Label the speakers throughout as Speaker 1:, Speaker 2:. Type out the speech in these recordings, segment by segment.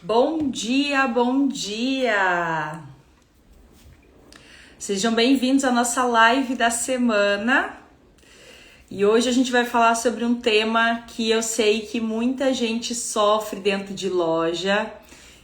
Speaker 1: Bom dia, bom dia! Sejam bem-vindos à nossa live da semana. E hoje a gente vai falar sobre um tema que eu sei que muita gente sofre dentro de loja,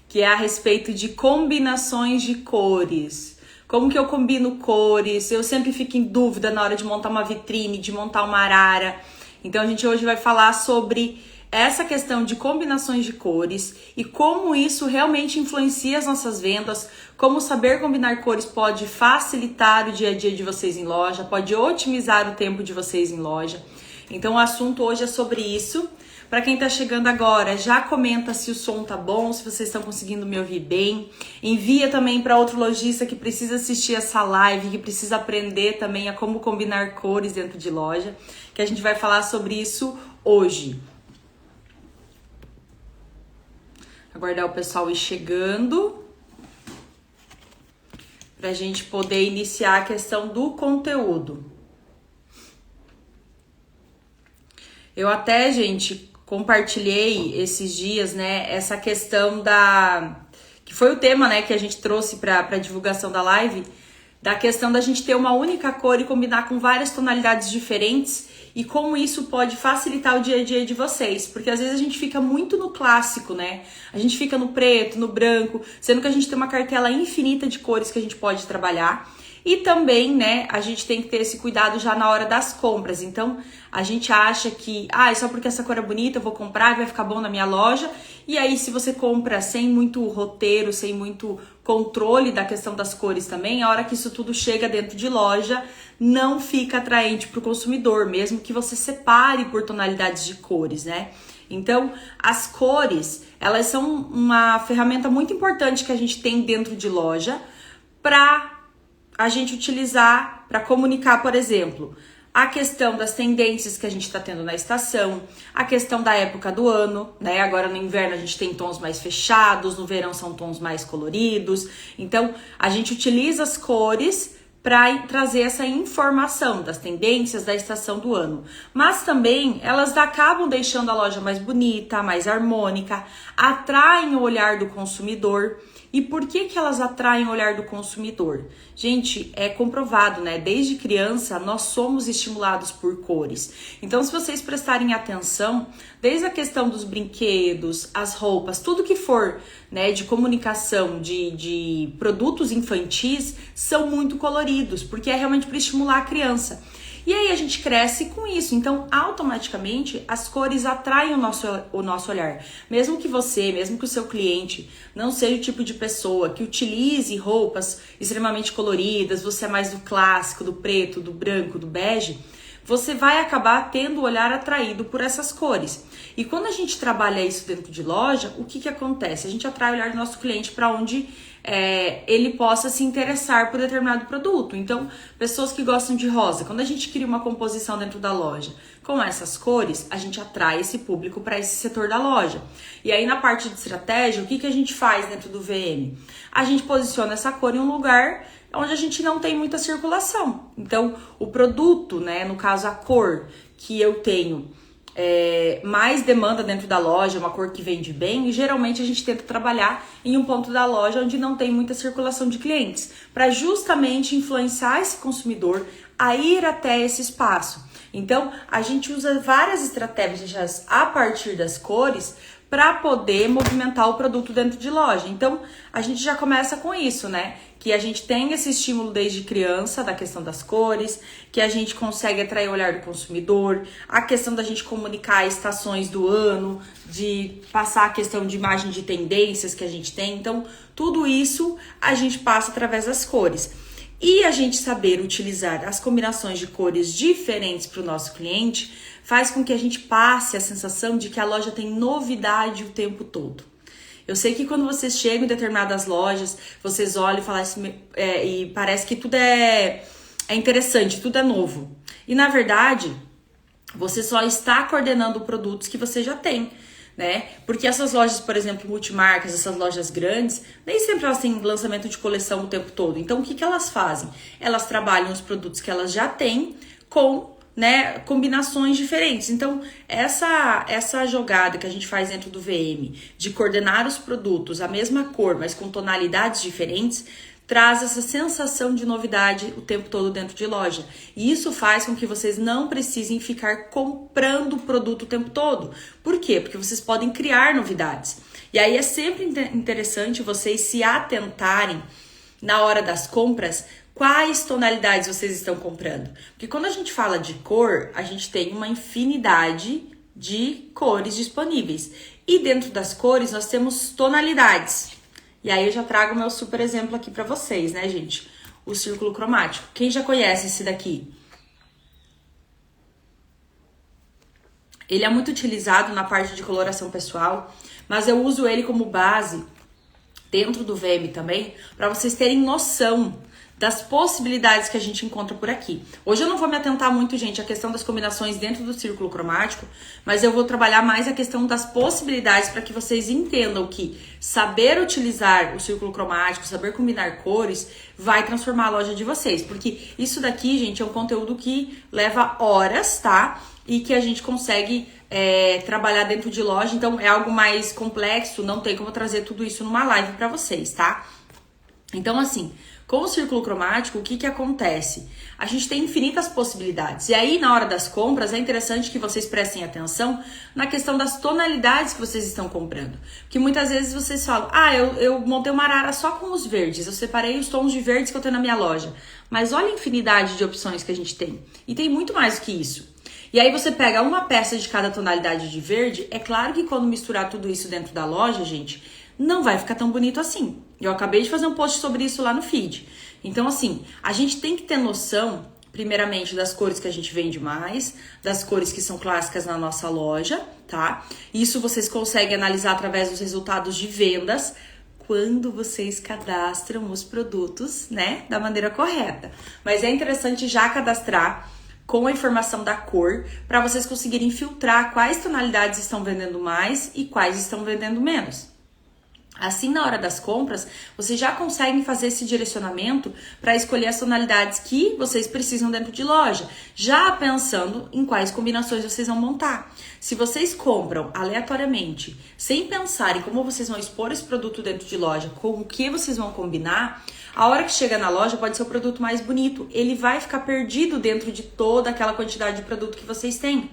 Speaker 1: que é a respeito de combinações de cores. Como que eu combino cores? Eu sempre fico em dúvida na hora de montar uma vitrine, de montar uma arara. Então a gente hoje vai falar sobre essa questão de combinações de cores e como isso realmente influencia as nossas vendas, como saber combinar cores pode facilitar o dia a dia de vocês em loja, pode otimizar o tempo de vocês em loja. Então o assunto hoje é sobre isso. Para quem tá chegando agora, já comenta se o som tá bom, se vocês estão conseguindo me ouvir bem. Envia também para outro lojista que precisa assistir essa live, que precisa aprender também a como combinar cores dentro de loja, que a gente vai falar sobre isso hoje. Aguardar o pessoal ir chegando pra gente poder iniciar a questão do conteúdo. Eu até, gente, compartilhei esses dias, né, essa questão que foi o tema, né, que a gente trouxe para divulgação da live, da questão da gente ter uma única cor e combinar com várias tonalidades diferentes e como isso pode facilitar o dia a dia de vocês, porque às vezes a gente fica muito no clássico, né? A gente fica no preto, no branco, sendo que a gente tem uma cartela infinita de cores que a gente pode trabalhar. E também, né, a gente tem que ter esse cuidado já na hora das compras. Então, a gente acha que, só porque essa cor é bonita, eu vou comprar e vai ficar bom na minha loja. E aí, se você compra sem muito roteiro, sem muito controle da questão das cores também, a hora que isso tudo chega dentro de loja, não fica atraente para o consumidor, mesmo que você separe por tonalidades de cores, né? Então, as cores, elas são uma ferramenta muito importante que a gente tem dentro de loja para a gente utilizar para comunicar, por exemplo, a questão das tendências que a gente está tendo na estação, a questão da época do ano, né? Agora no inverno a gente tem tons mais fechados, no verão são tons mais coloridos. Então, a gente utiliza as cores para trazer essa informação das tendências da estação do ano. Mas também elas acabam deixando a loja mais bonita, mais harmônica, atraem o olhar do consumidor. E por que elas atraem o olhar do consumidor? Gente, é comprovado, né? Desde criança, nós somos estimulados por cores. Então, se vocês prestarem atenção, desde a questão dos brinquedos, as roupas, tudo que for, né, de comunicação, de produtos infantis, são muito coloridos, porque é realmente para estimular a criança. E aí a gente cresce com isso, então automaticamente as cores atraem o nosso olhar. Mesmo que o seu cliente não seja o tipo de pessoa que utilize roupas extremamente coloridas, você é mais do clássico, do preto, do branco, do bege, você vai acabar tendo o olhar atraído por essas cores. E quando a gente trabalha isso dentro de loja, o que acontece? A gente atrai o olhar do nosso cliente para onde ele possa se interessar por determinado produto. Então, pessoas que gostam de rosa, quando a gente cria uma composição dentro da loja com essas cores, a gente atrai esse público para esse setor da loja. E aí, na parte de estratégia, o que a gente faz dentro do VM? A gente posiciona essa cor em um lugar onde a gente não tem muita circulação. Então, o produto, né, no caso a cor que eu tenho mais demanda dentro da loja, uma cor que vende bem, e geralmente a gente tenta trabalhar em um ponto da loja onde não tem muita circulação de clientes, para justamente influenciar esse consumidor a ir até esse espaço. Então, a gente usa várias estratégias a partir das cores para poder movimentar o produto dentro de loja. Então, a gente já começa com isso, né? Que a gente tem esse estímulo desde criança da questão das cores, que a gente consegue atrair o olhar do consumidor, a questão da gente comunicar estações do ano, de passar a questão de imagem de tendências que a gente tem. Então, tudo isso a gente passa através das cores. E a gente saber utilizar as combinações de cores diferentes para o nosso cliente faz com que a gente passe a sensação de que a loja tem novidade o tempo todo. Eu sei que quando vocês chegam em determinadas lojas, vocês olham e falam assim, e parece que tudo é interessante, tudo é novo. E na verdade, você só está coordenando produtos que você já tem, né? Porque essas lojas, por exemplo, multimarcas, essas lojas grandes, nem sempre elas têm lançamento de coleção o tempo todo. Então, o que elas fazem? Elas trabalham os produtos que elas já têm com né, combinações diferentes. Então, essa jogada que a gente faz dentro do VM, de coordenar os produtos, a mesma cor, mas com tonalidades diferentes, traz essa sensação de novidade o tempo todo dentro de loja. E isso faz com que vocês não precisem ficar comprando o produto o tempo todo. Por quê? Porque vocês podem criar novidades. E aí é sempre interessante vocês se atentarem na hora das compras, quais tonalidades vocês estão comprando. Porque quando a gente fala de cor, a gente tem uma infinidade de cores disponíveis. E dentro das cores nós temos tonalidades. E aí eu já trago o meu super exemplo aqui pra vocês, né, gente? O círculo cromático. Quem já conhece esse daqui? Ele é muito utilizado na parte de coloração pessoal, mas eu uso ele como base dentro do VM também, para vocês terem noção das possibilidades que a gente encontra por aqui. Hoje eu não vou me atentar muito, gente, à questão das combinações dentro do círculo cromático, mas eu vou trabalhar mais a questão das possibilidades para que vocês entendam que saber utilizar o círculo cromático, saber combinar cores, vai transformar a loja de vocês. Porque isso daqui, gente, é um conteúdo que leva horas, tá? E que a gente consegue trabalhar dentro de loja, então é algo mais complexo, não tem como trazer tudo isso numa live para vocês, tá? Então, assim, com o círculo cromático, o que que acontece? A gente tem infinitas possibilidades. E aí, na hora das compras, é interessante que vocês prestem atenção na questão das tonalidades que vocês estão comprando. Porque muitas vezes vocês falam, eu montei uma arara só com os verdes, eu separei os tons de verdes que eu tenho na minha loja. Mas olha a infinidade de opções que a gente tem. E tem muito mais do que isso. E aí você pega uma peça de cada tonalidade de verde, é claro que quando misturar tudo isso dentro da loja, gente, não vai ficar tão bonito assim. Eu acabei de fazer um post sobre isso lá no feed. Então, assim, a gente tem que ter noção, primeiramente, das cores que a gente vende mais, das cores que são clássicas na nossa loja, tá? Isso vocês conseguem analisar através dos resultados de vendas, quando vocês cadastram os produtos, né, da maneira correta. Mas é interessante já cadastrar com a informação da cor, para vocês conseguirem filtrar quais tonalidades estão vendendo mais e quais estão vendendo menos. Assim, na hora das compras, vocês já conseguem fazer esse direcionamento para escolher as tonalidades que vocês precisam dentro de loja, já pensando em quais combinações vocês vão montar. Se vocês compram aleatoriamente, sem pensar em como vocês vão expor esse produto dentro de loja, com o que vocês vão combinar, a hora que chega na loja pode ser o produto mais bonito, ele vai ficar perdido dentro de toda aquela quantidade de produto que vocês têm.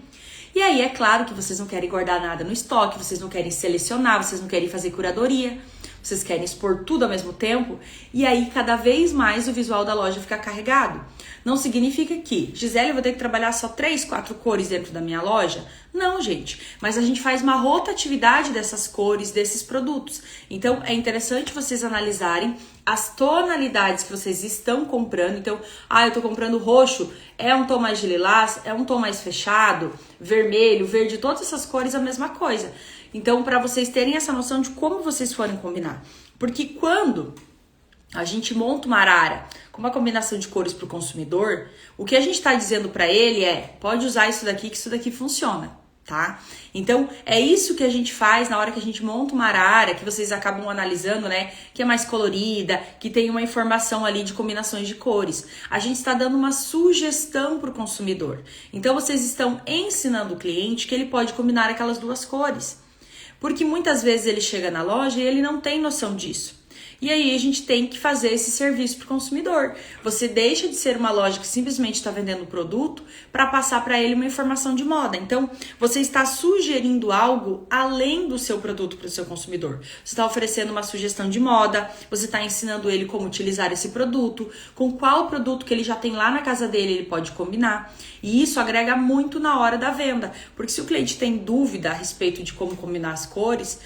Speaker 1: E aí é claro que vocês não querem guardar nada no estoque, vocês não querem selecionar, vocês não querem fazer curadoria, vocês querem expor tudo ao mesmo tempo, e aí cada vez mais o visual da loja fica carregado. Não significa que, Gisele, eu vou ter que trabalhar só 3, 4 cores dentro da minha loja? Não, gente, mas a gente faz uma rotatividade dessas cores, desses produtos. Então é interessante vocês analisarem as tonalidades que vocês estão comprando. Então, eu tô comprando roxo, é um tom mais de lilás, é um tom mais fechado, vermelho, verde, todas essas cores a mesma coisa. Então, para vocês terem essa noção de como vocês forem combinar. Porque quando a gente monta uma arara com uma combinação de cores para o consumidor, o que a gente está dizendo para ele é, pode usar isso daqui que isso daqui funciona. Tá? Então, é isso que a gente faz na hora que a gente monta uma arara, que vocês acabam analisando, né? Que é mais colorida, que tem uma informação ali de combinações de cores. A gente está dando uma sugestão para o consumidor. Então, vocês estão ensinando o cliente que ele pode combinar aquelas duas cores. Porque muitas vezes ele chega na loja e ele não tem noção disso. E aí a gente tem que fazer esse serviço para o consumidor. Você deixa de ser uma loja que simplesmente está vendendo o produto para passar para ele uma informação de moda. Então, você está sugerindo algo além do seu produto para o seu consumidor. Você está oferecendo uma sugestão de moda, você está ensinando ele como utilizar esse produto, com qual produto que ele já tem lá na casa dele ele pode combinar. E isso agrega muito na hora da venda. Porque se o cliente tem dúvida a respeito de como combinar as cores,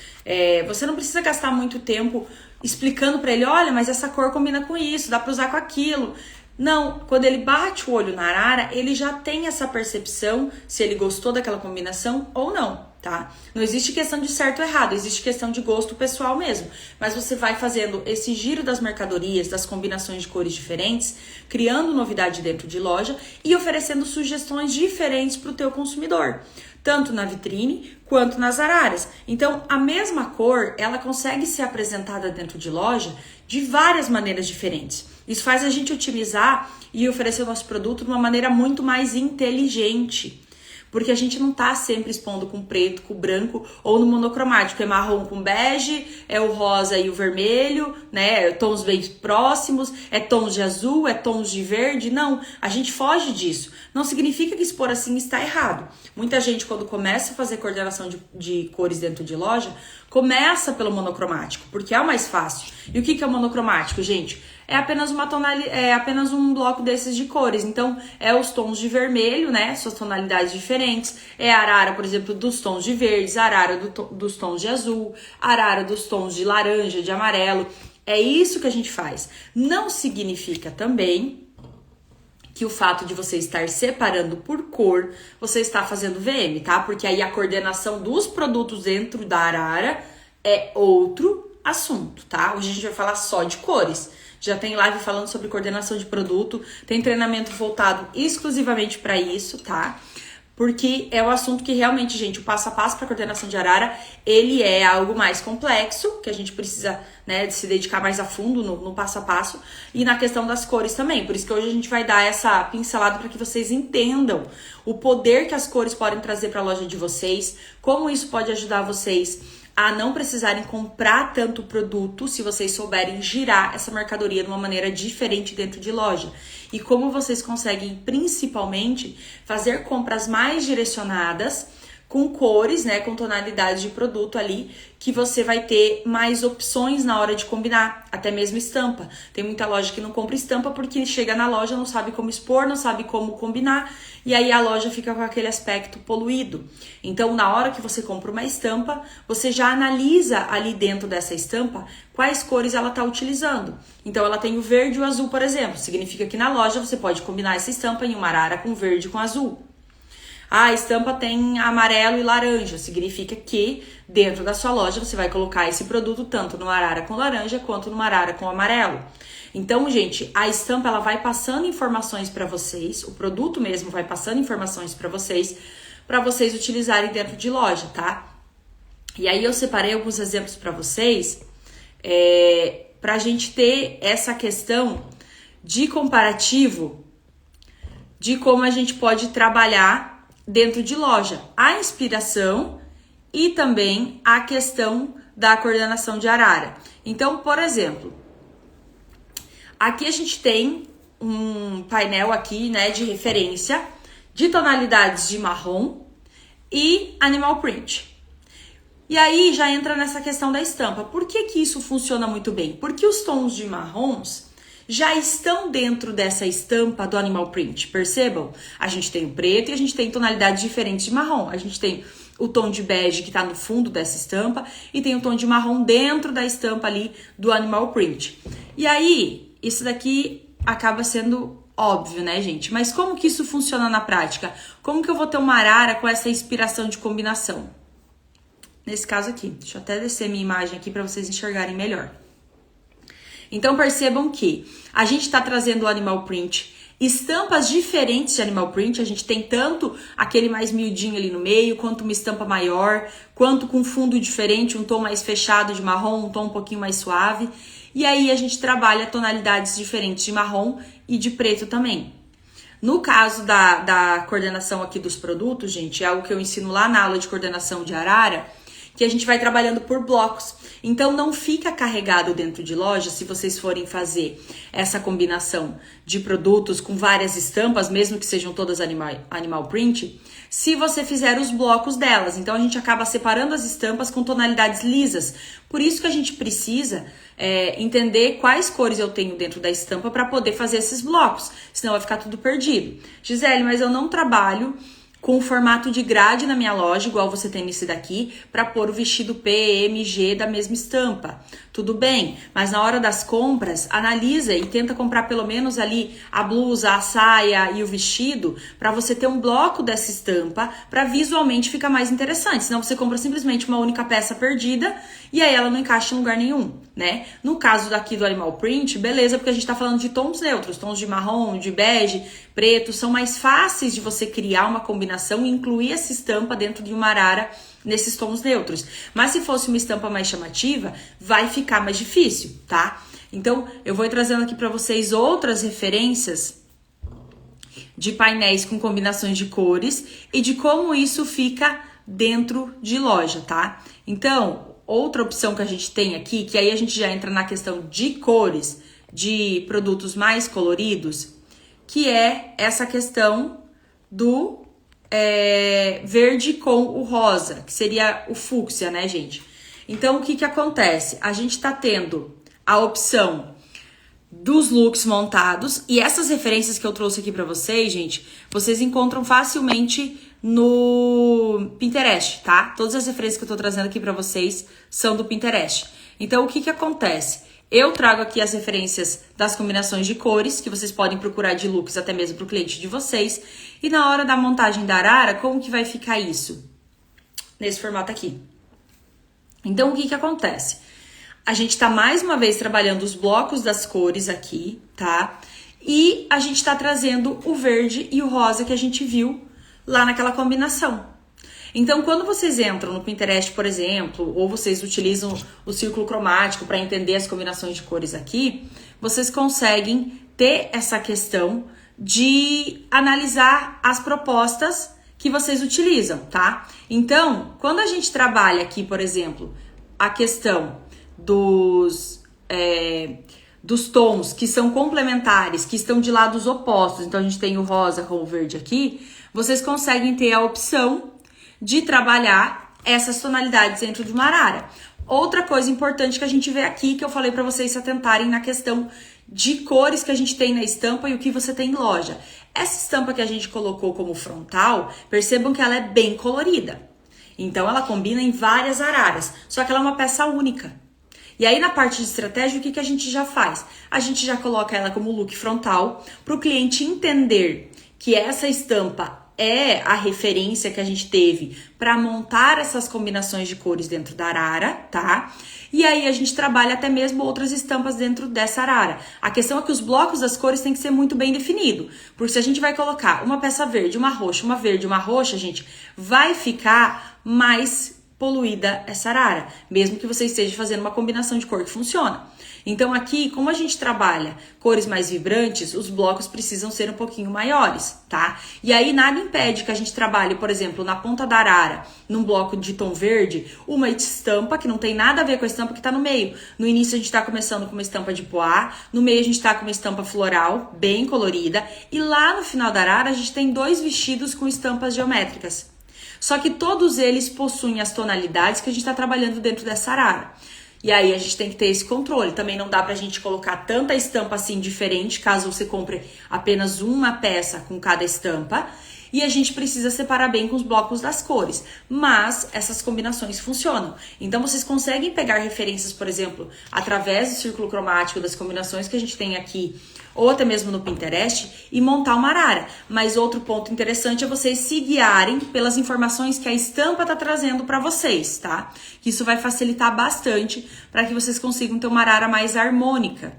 Speaker 1: você não precisa gastar muito tempo explicando para ele, olha, mas essa cor combina com isso, dá para usar com aquilo. Não, quando ele bate o olho na arara, ele já tem essa percepção se ele gostou daquela combinação ou não, tá? Não existe questão de certo ou errado, existe questão de gosto pessoal mesmo. Mas você vai fazendo esse giro das mercadorias, das combinações de cores diferentes, criando novidade dentro de loja e oferecendo sugestões diferentes para o teu consumidor, tanto na vitrine quanto nas araras. Então, a mesma cor, ela consegue ser apresentada dentro de loja de várias maneiras diferentes. Isso faz a gente otimizar e oferecer o nosso produto de uma maneira muito mais inteligente. Porque a gente não tá sempre expondo com preto, com branco ou no monocromático. É marrom com bege, é o rosa e o vermelho, né? Tons bem próximos, é tons de azul, é tons de verde. Não, a gente foge disso. Não significa que expor assim está errado. Muita gente, quando começa a fazer coordenação de cores dentro de loja, começa pelo monocromático, porque é o mais fácil. E o que é o monocromático, gente? É apenas é apenas um bloco desses de cores. Então, é os tons de vermelho, né? Suas tonalidades diferentes. É a arara, por exemplo, dos tons de verdes, a arara dos tons de azul, a arara dos tons de laranja, de amarelo. É isso que a gente faz. Não significa também que o fato de você estar separando por cor, você está fazendo VM, tá? Porque aí a coordenação dos produtos dentro da arara é outro assunto, tá? Hoje a gente vai falar só de cores. Já tem live falando sobre coordenação de produto, tem treinamento voltado exclusivamente para isso, tá? Porque é o assunto que realmente, gente, o passo a passo para coordenação de arara, ele é algo mais complexo, que a gente precisa, né, se dedicar mais a fundo no passo a passo, e na questão das cores também. Por isso que hoje a gente vai dar essa pincelada para que vocês entendam o poder que as cores podem trazer para a loja de vocês, como isso pode ajudar vocês a não precisarem comprar tanto produto se vocês souberem girar essa mercadoria de uma maneira diferente dentro de loja. E como vocês conseguem, principalmente, fazer compras mais direcionadas, com cores, né, com tonalidades de produto ali, que você vai ter mais opções na hora de combinar, até mesmo estampa. Tem muita loja que não compra estampa porque chega na loja, não sabe como expor, não sabe como combinar, e aí a loja fica com aquele aspecto poluído. Então, na hora que você compra uma estampa, você já analisa ali dentro dessa estampa quais cores ela está utilizando. Então, ela tem o verde e o azul, por exemplo. Significa que na loja você pode combinar essa estampa em uma arara com verde e com azul. A estampa tem amarelo e laranja, significa que dentro da sua loja você vai colocar esse produto tanto numa arara com laranja quanto numa arara com amarelo. Então, gente, a estampa ela vai passando informações para vocês, o produto mesmo vai passando informações para vocês utilizarem dentro de loja, tá? E aí eu separei alguns exemplos para vocês, para a gente ter essa questão de comparativo de como a gente pode trabalhar dentro de loja, a inspiração e também a questão da coordenação de arara. Então, por exemplo, aqui a gente tem um painel aqui, né, de referência de tonalidades de marrom e animal print. E aí já entra nessa questão da estampa. Por que que isso funciona muito bem? Porque os tons de marrons já estão dentro dessa estampa do animal print, percebam? A gente tem o preto e a gente tem tonalidades diferentes de marrom. A gente tem o tom de bege que está no fundo dessa estampa e tem o tom de marrom dentro da estampa ali do animal print. E aí, isso daqui acaba sendo óbvio, né, gente? Mas como que isso funciona na prática? Como que eu vou ter uma arara com essa inspiração de combinação? Nesse caso aqui, deixa eu até descer minha imagem aqui para vocês enxergarem melhor. Então percebam que a gente está trazendo o animal print, estampas diferentes de animal print, a gente tem tanto aquele mais miudinho ali no meio, quanto uma estampa maior, quanto com fundo diferente, um tom mais fechado de marrom, um tom um pouquinho mais suave. E aí a gente trabalha tonalidades diferentes de marrom e de preto também. No caso da coordenação aqui dos produtos, gente, é algo que eu ensino lá na aula de coordenação de arara, que a gente vai trabalhando por blocos. Então, não fica carregado dentro de loja se vocês forem fazer essa combinação de produtos com várias estampas, mesmo que sejam todas animal print, se você fizer os blocos delas. Então, a gente acaba separando as estampas com tonalidades lisas. Por isso que a gente precisa entender quais cores eu tenho dentro da estampa para poder fazer esses blocos, senão vai ficar tudo perdido. Gisele, mas eu não trabalho com o formato de grade na minha loja, igual você tem nesse daqui, para pôr o vestido P, M, G da mesma estampa. Tudo bem, mas na hora das compras, analisa e tenta comprar pelo menos ali a blusa, a saia e o vestido, para você ter um bloco dessa estampa, para visualmente ficar mais interessante. Senão você compra simplesmente uma única peça perdida e aí ela não encaixa em lugar nenhum, né? No caso daqui do animal print, beleza, porque a gente tá falando de tons neutros, tons de marrom, de bege, preto, são mais fáceis de você criar uma combinação e incluir essa estampa dentro de uma arara nesses tons neutros. Mas se fosse uma estampa mais chamativa, vai ficar mais difícil, tá? Então, eu vou trazendo aqui para vocês outras referências de painéis com combinações de cores e de como isso fica dentro de loja, tá? Então, outra opção que a gente tem aqui, que aí a gente já entra na questão de cores, de produtos mais coloridos, que é essa questão do verde com o rosa, que seria o fúcsia, né, gente? Então, o que que acontece? A gente tá tendo a opção dos looks montados, e essas referências que eu trouxe aqui pra vocês, gente, vocês encontram facilmente no Pinterest, tá? Todas as referências que eu tô trazendo aqui pra vocês são do Pinterest. Então, o que que acontece? Eu trago aqui as referências das combinações de cores, que vocês podem procurar de looks até mesmo pro cliente de vocês, e na hora da montagem da arara, como que vai ficar isso? Nesse formato aqui. Então, o que que acontece? A gente tá mais uma vez trabalhando os blocos das cores aqui, tá? E a gente tá trazendo o verde e o rosa que a gente viu lá naquela combinação. Então, quando vocês entram no Pinterest, por exemplo, ou vocês utilizam o círculo cromático para entender as combinações de cores aqui, vocês conseguem ter essa questão de analisar as propostas que vocês utilizam, tá? Então, quando a gente trabalha aqui, por exemplo, a questão dos tons que são complementares, que estão de lados opostos, então a gente tem o rosa com o verde aqui, vocês conseguem ter a opção de trabalhar essas tonalidades dentro de uma arara. Outra coisa importante que a gente vê aqui, que eu falei para vocês se atentarem na questão de cores que a gente tem na estampa e o que você tem em loja. Essa estampa que a gente colocou como frontal, percebam que ela é bem colorida. Então ela combina em várias araras, só que ela é uma peça única. E aí, na parte de estratégia, o que a gente já faz? A gente já coloca ela como look frontal, para o cliente entender que essa estampa é a referência que a gente teve para montar essas combinações de cores dentro da arara, tá? E aí, a gente trabalha até mesmo outras estampas dentro dessa arara. A questão é que os blocos das cores têm que ser muito bem definido, porque se a gente vai colocar uma peça verde, uma roxa, uma verde, uma roxa, gente, vai ficar mais poluída essa arara, mesmo que você esteja fazendo uma combinação de cor que funciona. Então aqui, como a gente trabalha cores mais vibrantes, os blocos precisam ser um pouquinho maiores, tá? E aí nada impede que a gente trabalhe, por exemplo, na ponta da arara, num bloco de tom verde, uma estampa que não tem nada a ver com a estampa que tá no meio. No início a gente tá começando com uma estampa de poá, no meio a gente tá com uma estampa floral, bem colorida, e lá no final da arara a gente tem 2 vestidos com estampas geométricas. Só que todos eles possuem as tonalidades que a gente está trabalhando dentro dessa arara. E aí a gente tem que ter esse controle. Também não dá pra gente colocar tanta estampa assim diferente, caso você compre apenas uma peça com cada estampa. E a gente precisa separar bem com os blocos das cores. Mas essas combinações funcionam. Então vocês conseguem pegar referências, por exemplo, através do círculo cromático, das combinações que a gente tem aqui, ou até mesmo no Pinterest, e montar uma arara. Mas outro ponto interessante é vocês se guiarem pelas informações que a estampa tá trazendo para vocês, tá? Que isso vai facilitar bastante para que vocês consigam ter uma arara mais harmônica.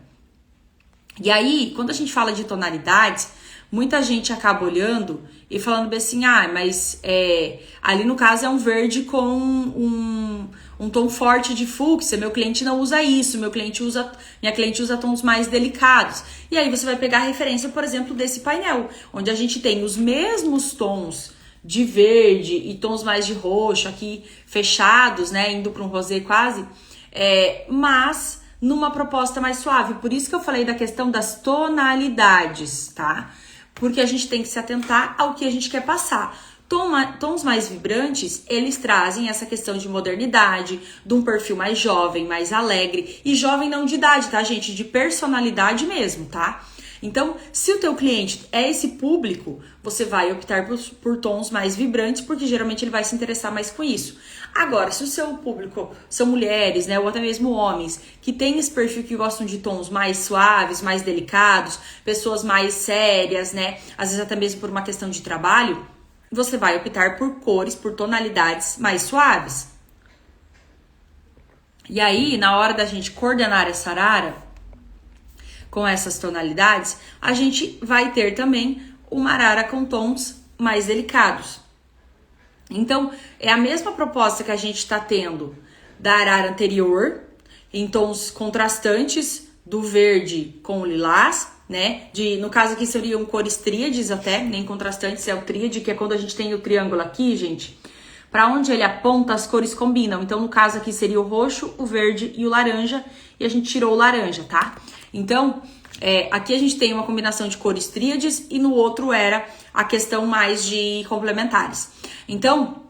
Speaker 1: E aí, quando a gente fala de tonalidades, muita gente acaba olhando e falando bem assim, mas ali no caso é um verde com um tom forte de fúcsia, meu cliente não usa isso, minha cliente usa tons mais delicados. E aí você vai pegar a referência, por exemplo, desse painel, onde a gente tem os mesmos tons de verde e tons mais de roxo aqui fechados, né, indo para um rosé quase, mas numa proposta mais suave. Por isso que eu falei da questão das tonalidades, tá? Porque a gente tem que se atentar ao que a gente quer passar. Tons mais vibrantes, eles trazem essa questão de modernidade, de um perfil mais jovem, mais alegre. E jovem não de idade, tá, gente? De personalidade mesmo, tá? Então, se o teu cliente é esse público, você vai optar por tons mais vibrantes, porque geralmente ele vai se interessar mais com isso. Agora, se o seu público são mulheres, né, ou até mesmo homens, que têm esse perfil que gostam de tons mais suaves, mais delicados, pessoas mais sérias, né, às vezes até mesmo por uma questão de trabalho, você vai optar por cores, por tonalidades mais suaves. E aí, na hora da gente coordenar essa arara, com essas tonalidades, a gente vai ter também uma arara com tons mais delicados. Então, é a mesma proposta que a gente está tendo da arara anterior, em tons contrastantes do verde com o lilás, né? No caso aqui seriam cores tríades até, nem contrastantes, é o tríade, que é quando a gente tem o triângulo aqui, gente. Para onde ele aponta, as cores combinam. Então, no caso aqui seria o roxo, o verde e o laranja, e a gente tirou o laranja, tá? Então, aqui a gente tem uma combinação de cores tríades e no outro era a questão mais de complementares. Então,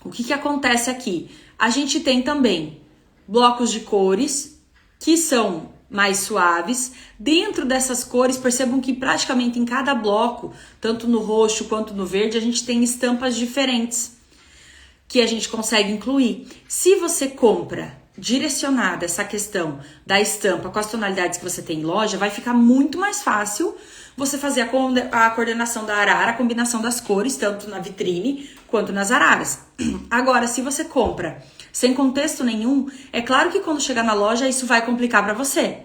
Speaker 1: o que acontece aqui? A gente tem também blocos de cores que são mais suaves. Dentro dessas cores, percebam que praticamente em cada bloco, tanto no roxo quanto no verde, a gente tem estampas diferentes que a gente consegue incluir. Se você compra direcionada essa questão da estampa com as tonalidades que você tem em loja, vai ficar muito mais fácil você fazer a coordenação da arara, a combinação das cores, tanto na vitrine quanto nas araras. Agora, se você compra sem contexto nenhum, é claro que quando chegar na loja isso vai complicar para você.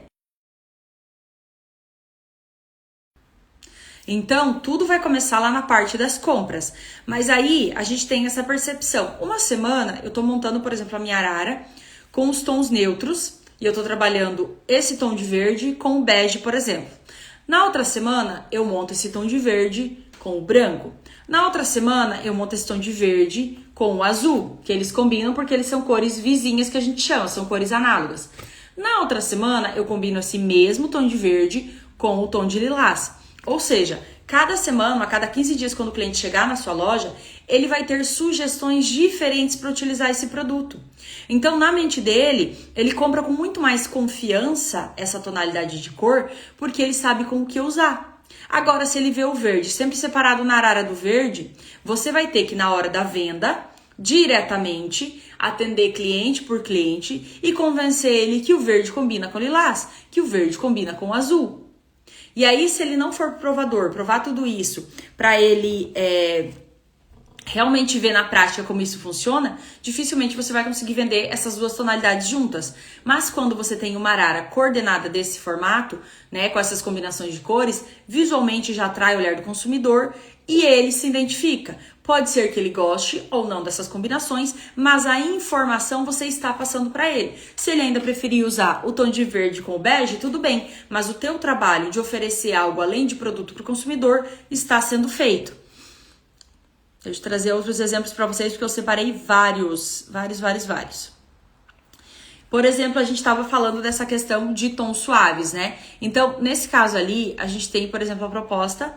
Speaker 1: Então, tudo vai começar lá na parte das compras. Mas aí, a gente tem essa percepção. Uma semana, eu tô montando, por exemplo, a minha arara com os tons neutros. E eu tô trabalhando esse tom de verde com o bege, por exemplo. Na outra semana, eu monto esse tom de verde com o branco. Na outra semana, eu monto esse tom de verde com o azul. Que eles combinam porque eles são cores vizinhas que a gente chama, são cores análogas. Na outra semana, eu combino esse mesmo tom de verde com o tom de lilás. Ou seja, cada semana, a cada 15 dias, quando o cliente chegar na sua loja, ele vai ter sugestões diferentes para utilizar esse produto. Então, na mente dele, ele compra com muito mais confiança essa tonalidade de cor, porque ele sabe com o que usar. Agora, se ele vê o verde sempre separado na arara do verde, você vai ter que, na hora da venda, diretamente atender cliente por cliente e convencer ele que o verde combina com o lilás, que o verde combina com o azul. E aí, se ele não for pro provador, provar tudo isso, para ele realmente ver na prática como isso funciona, dificilmente você vai conseguir vender essas duas tonalidades juntas. Mas quando você tem uma arara coordenada desse formato, né, com essas combinações de cores, visualmente já atrai o olhar do consumidor e ele se identifica. Pode ser que ele goste ou não dessas combinações, mas a informação você está passando para ele. Se ele ainda preferir usar o tom de verde com o bege, tudo bem, mas o teu trabalho de oferecer algo além de produto para o consumidor está sendo feito. Deixa eu trazer outros exemplos para vocês, porque eu separei vários. Por exemplo, a gente estava falando dessa questão de tons suaves, né? Então, nesse caso ali, a gente tem, por exemplo, a proposta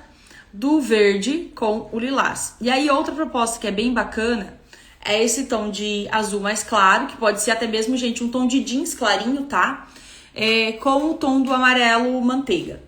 Speaker 1: do verde com o lilás. E aí, outra proposta que é bem bacana é esse tom de azul mais claro, que pode ser até mesmo, gente, um tom de jeans clarinho, tá? Com o tom do amarelo manteiga.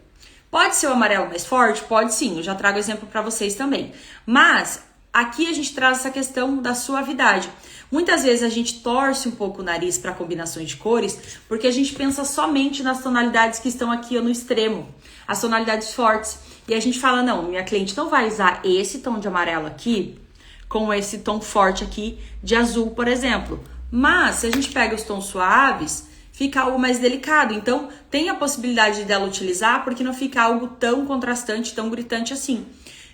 Speaker 1: Pode ser o amarelo mais forte? Pode sim, eu já trago exemplo para vocês também. Mas aqui a gente traz essa questão da suavidade. Muitas vezes a gente torce um pouco o nariz para combinações de cores, porque a gente pensa somente nas tonalidades que estão aqui no extremo, as tonalidades fortes. E a gente fala, não, minha cliente não vai usar esse tom de amarelo aqui com esse tom forte aqui de azul, por exemplo. Mas se a gente pega os tons suaves, fica algo mais delicado. Então, tem a possibilidade dela utilizar, porque não fica algo tão contrastante, tão gritante assim.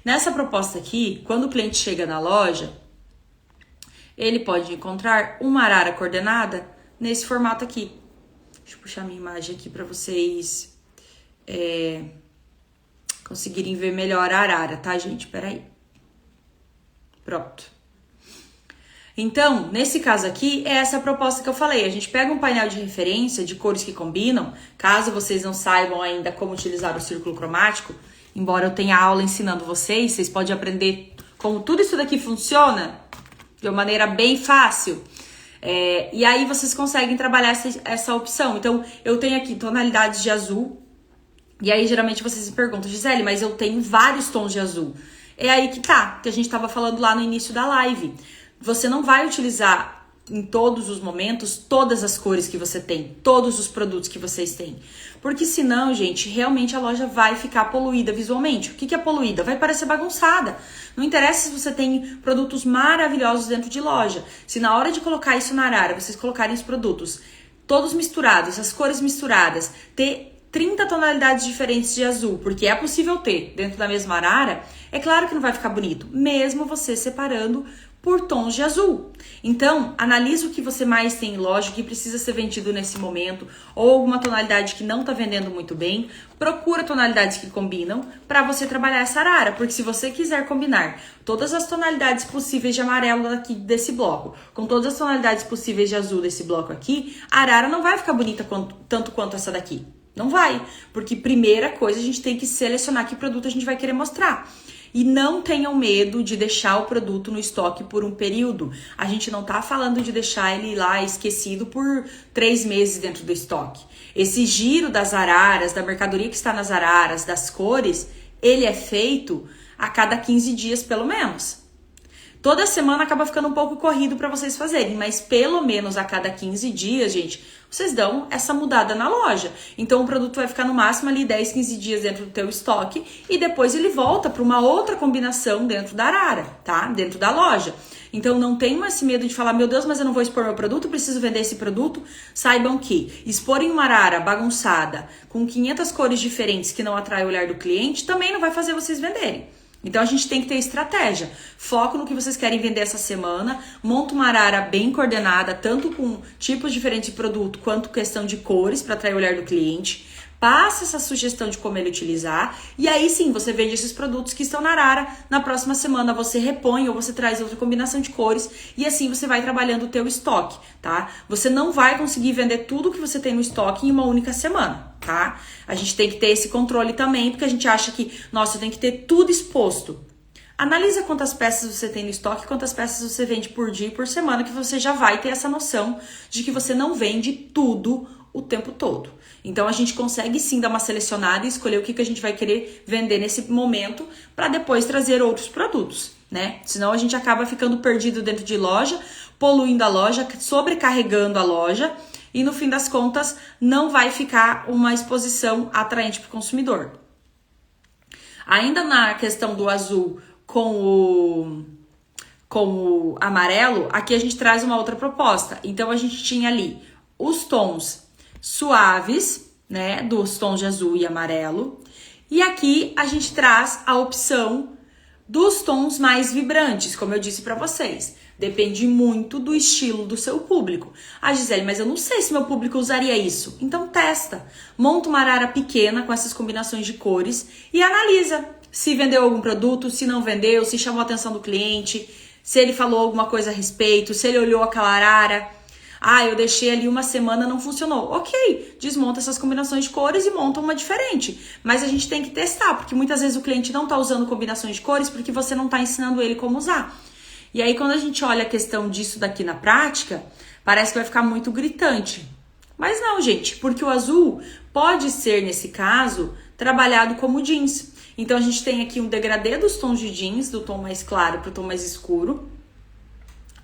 Speaker 1: Nessa proposta aqui, quando o cliente chega na loja, ele pode encontrar uma arara coordenada nesse formato aqui. Deixa eu puxar minha imagem aqui para vocês conseguirem ver melhor a arara, tá, gente? Peraí. Pronto. Então, nesse caso aqui, é essa a proposta que eu falei. A gente pega um painel de referência de cores que combinam. Caso vocês não saibam ainda como utilizar o círculo cromático, embora eu tenha aula ensinando vocês podem aprender como tudo isso daqui funciona de uma maneira bem fácil. E aí vocês conseguem trabalhar essa opção. Então, eu tenho aqui tonalidades de azul. E aí, geralmente, vocês me perguntam, Gisele, mas eu tenho vários tons de azul. É aí que tá, que a gente tava falando lá no início da live. Você não vai utilizar em todos os momentos todas as cores que você tem, todos os produtos que vocês têm. Porque senão, gente, realmente a loja vai ficar poluída visualmente. O que é poluída? Vai parecer bagunçada. Não interessa se você tem produtos maravilhosos dentro de loja. Se na hora de colocar isso na arara, vocês colocarem os produtos todos misturados, as cores misturadas, ter 30 tonalidades diferentes de azul, porque é possível ter dentro da mesma arara, é claro que não vai ficar bonito, mesmo você separando por tons de azul. Então, analisa o que você mais tem em loja, o que precisa ser vendido nesse momento, ou alguma tonalidade que não está vendendo muito bem. Procura tonalidades que combinam para você trabalhar essa arara, porque se você quiser combinar todas as tonalidades possíveis de amarelo aqui desse bloco, com todas as tonalidades possíveis de azul desse bloco aqui, a arara não vai ficar bonita tanto quanto essa daqui. Não vai, porque primeira coisa a gente tem que selecionar que produto a gente vai querer mostrar. E não tenham medo de deixar o produto no estoque por um período. A gente não tá falando de deixar ele lá esquecido por 3 meses dentro do estoque. Esse giro das araras, da mercadoria que está nas araras, das cores, ele é feito a cada 15 dias pelo menos. Toda semana acaba ficando um pouco corrido para vocês fazerem, mas pelo menos a cada 15 dias, gente, vocês dão essa mudada na loja. Então o produto vai ficar no máximo ali 10, 15 dias dentro do teu estoque e depois ele volta para uma outra combinação dentro da arara, tá? Dentro da loja. Então não tenham esse medo de falar, meu Deus, mas eu não vou expor meu produto, preciso vender esse produto. Saibam que expor em uma arara bagunçada, com 500 cores diferentes que não atrai o olhar do cliente, também não vai fazer vocês venderem. Então a gente tem que ter estratégia, foco no que vocês querem vender essa semana, monta uma arara bem coordenada, tanto com tipos diferentes de produto, quanto questão de cores para atrair o olhar do cliente, passa essa sugestão de como ele utilizar, e aí sim você vende esses produtos que estão na arara, na próxima semana você repõe ou você traz outra combinação de cores, e assim você vai trabalhando o teu estoque, tá? Você não vai conseguir vender tudo que você tem no estoque em uma única semana. Tá? A gente tem que ter esse controle também, porque a gente acha que, nossa, eu tenho que ter tudo exposto. Analisa quantas peças você tem no estoque, quantas peças você vende por dia e por semana, que você já vai ter essa noção de que você não vende tudo o tempo todo. Então a gente consegue sim dar uma selecionada e escolher o que a gente vai querer vender nesse momento para depois trazer outros produtos, né? Senão a gente acaba ficando perdido dentro de loja, poluindo a loja, sobrecarregando a loja, e no fim das contas não vai ficar uma exposição atraente para o consumidor. Ainda na questão do azul com o amarelo, aqui a gente traz uma outra proposta. Então a gente tinha ali os tons suaves, né, dos tons de azul e amarelo, e aqui a gente traz a opção dos tons mais vibrantes, como eu disse para vocês. Depende muito do estilo do seu público. Ah, Gisele, mas eu não sei se meu público usaria isso. Então testa. Monta uma arara pequena com essas combinações de cores e analisa se vendeu algum produto, se não vendeu, se chamou a atenção do cliente, se ele falou alguma coisa a respeito, se ele olhou aquela arara. Ah, eu deixei ali uma semana, não funcionou. Ok, desmonta essas combinações de cores e monta uma diferente. Mas a gente tem que testar, porque muitas vezes o cliente não está usando combinações de cores porque você não está ensinando ele como usar. E aí, quando a gente olha a questão disso daqui na prática, parece que vai ficar muito gritante. Mas não, gente, porque o azul pode ser, nesse caso, trabalhado como jeans. Então, a gente tem aqui um degradê dos tons de jeans, do tom mais claro para o tom mais escuro.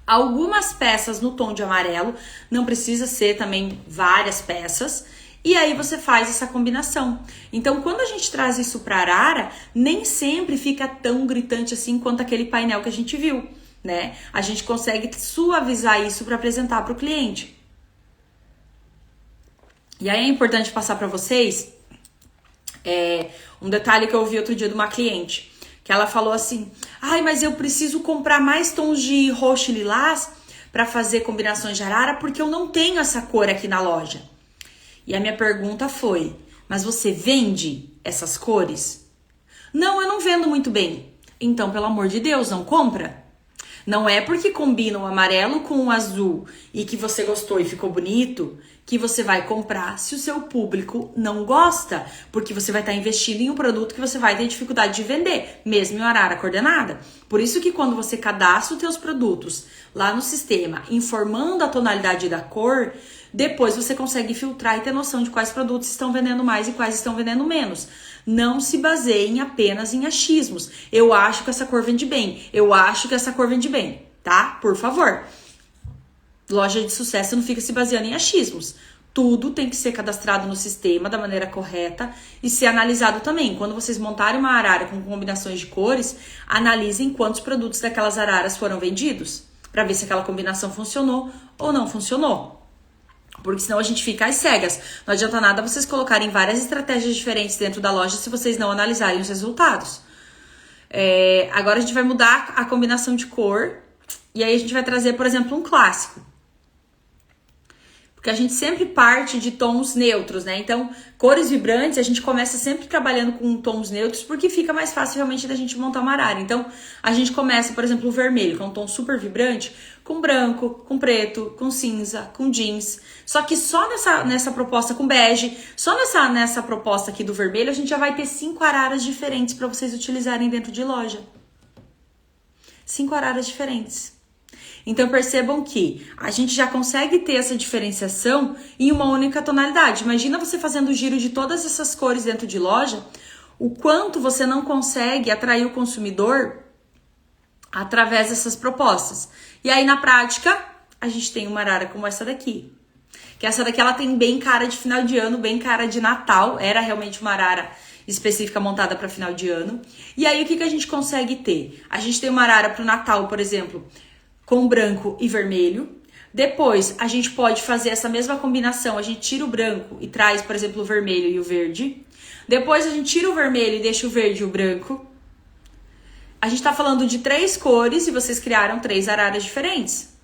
Speaker 1: Algumas peças no tom de amarelo, não precisa ser também várias peças. E aí você faz essa combinação. Então, quando a gente traz isso para a arara, nem sempre fica tão gritante assim quanto aquele painel que a gente viu, né? A gente consegue suavizar isso para apresentar para o cliente. E aí é importante passar para vocês um detalhe que eu ouvi outro dia de uma cliente, que ela falou assim: ai, mas eu preciso comprar mais tons de roxo e lilás para fazer combinações de arara porque eu não tenho essa cor aqui na loja. E a minha pergunta foi: mas você vende essas cores? Não, eu não vendo muito bem. Então, pelo amor de Deus, não compra. Não é porque combina o amarelo com o azul e que você gostou e ficou bonito que você vai comprar se o seu público não gosta, porque você vai estar investindo em um produto que você vai ter dificuldade de vender, mesmo em arara coordenada. Por isso que quando você cadastra os teus produtos lá no sistema, informando a tonalidade da cor, depois você consegue filtrar e ter noção de quais produtos estão vendendo mais e quais estão vendendo menos. Não se baseiem apenas em achismos. Eu acho que essa cor vende bem. Eu acho que essa cor vende bem, tá? Por favor. Loja de sucesso não fica se baseando em achismos. Tudo tem que ser cadastrado no sistema da maneira correta e ser analisado também. Quando vocês montarem uma arara com combinações de cores, analisem quantos produtos daquelas araras foram vendidos, para ver se aquela combinação funcionou ou não funcionou. Porque senão a gente fica às cegas. Não adianta nada vocês colocarem várias estratégias diferentes dentro da loja se vocês não analisarem os resultados. Agora a gente vai mudar a combinação de cor E aí a gente vai trazer, por exemplo, um clássico. Porque a gente sempre parte de tons neutros, né? Então, cores vibrantes, a gente começa sempre trabalhando com tons neutros, porque fica mais fácil realmente da gente montar uma arara. Então, a gente começa, por exemplo, o vermelho, que é um tom super vibrante, com branco, com preto, com cinza, com jeans. Só que só nessa proposta com bege, só nessa proposta aqui do vermelho, a gente já vai ter 5 araras diferentes para vocês utilizarem dentro de loja. 5 araras diferentes. Então percebam que a gente já consegue ter essa diferenciação em uma única tonalidade. Imagina você fazendo o giro de todas essas cores dentro de loja, o quanto você não consegue atrair o consumidor através dessas propostas. E aí na prática, a gente tem uma arara como essa daqui. Que essa daqui ela tem bem cara de final de ano, bem cara de Natal. Era realmente uma arara específica montada para final de ano. E aí o que a gente consegue ter? A gente tem uma arara para o Natal, por exemplo, com branco e vermelho. Depois, a gente pode fazer essa mesma combinação. A gente tira o branco e traz, por exemplo, o vermelho e o verde. Depois, a gente tira o vermelho e deixa o verde e o branco. A gente tá falando de 3 cores e vocês criaram 3 araras diferentes.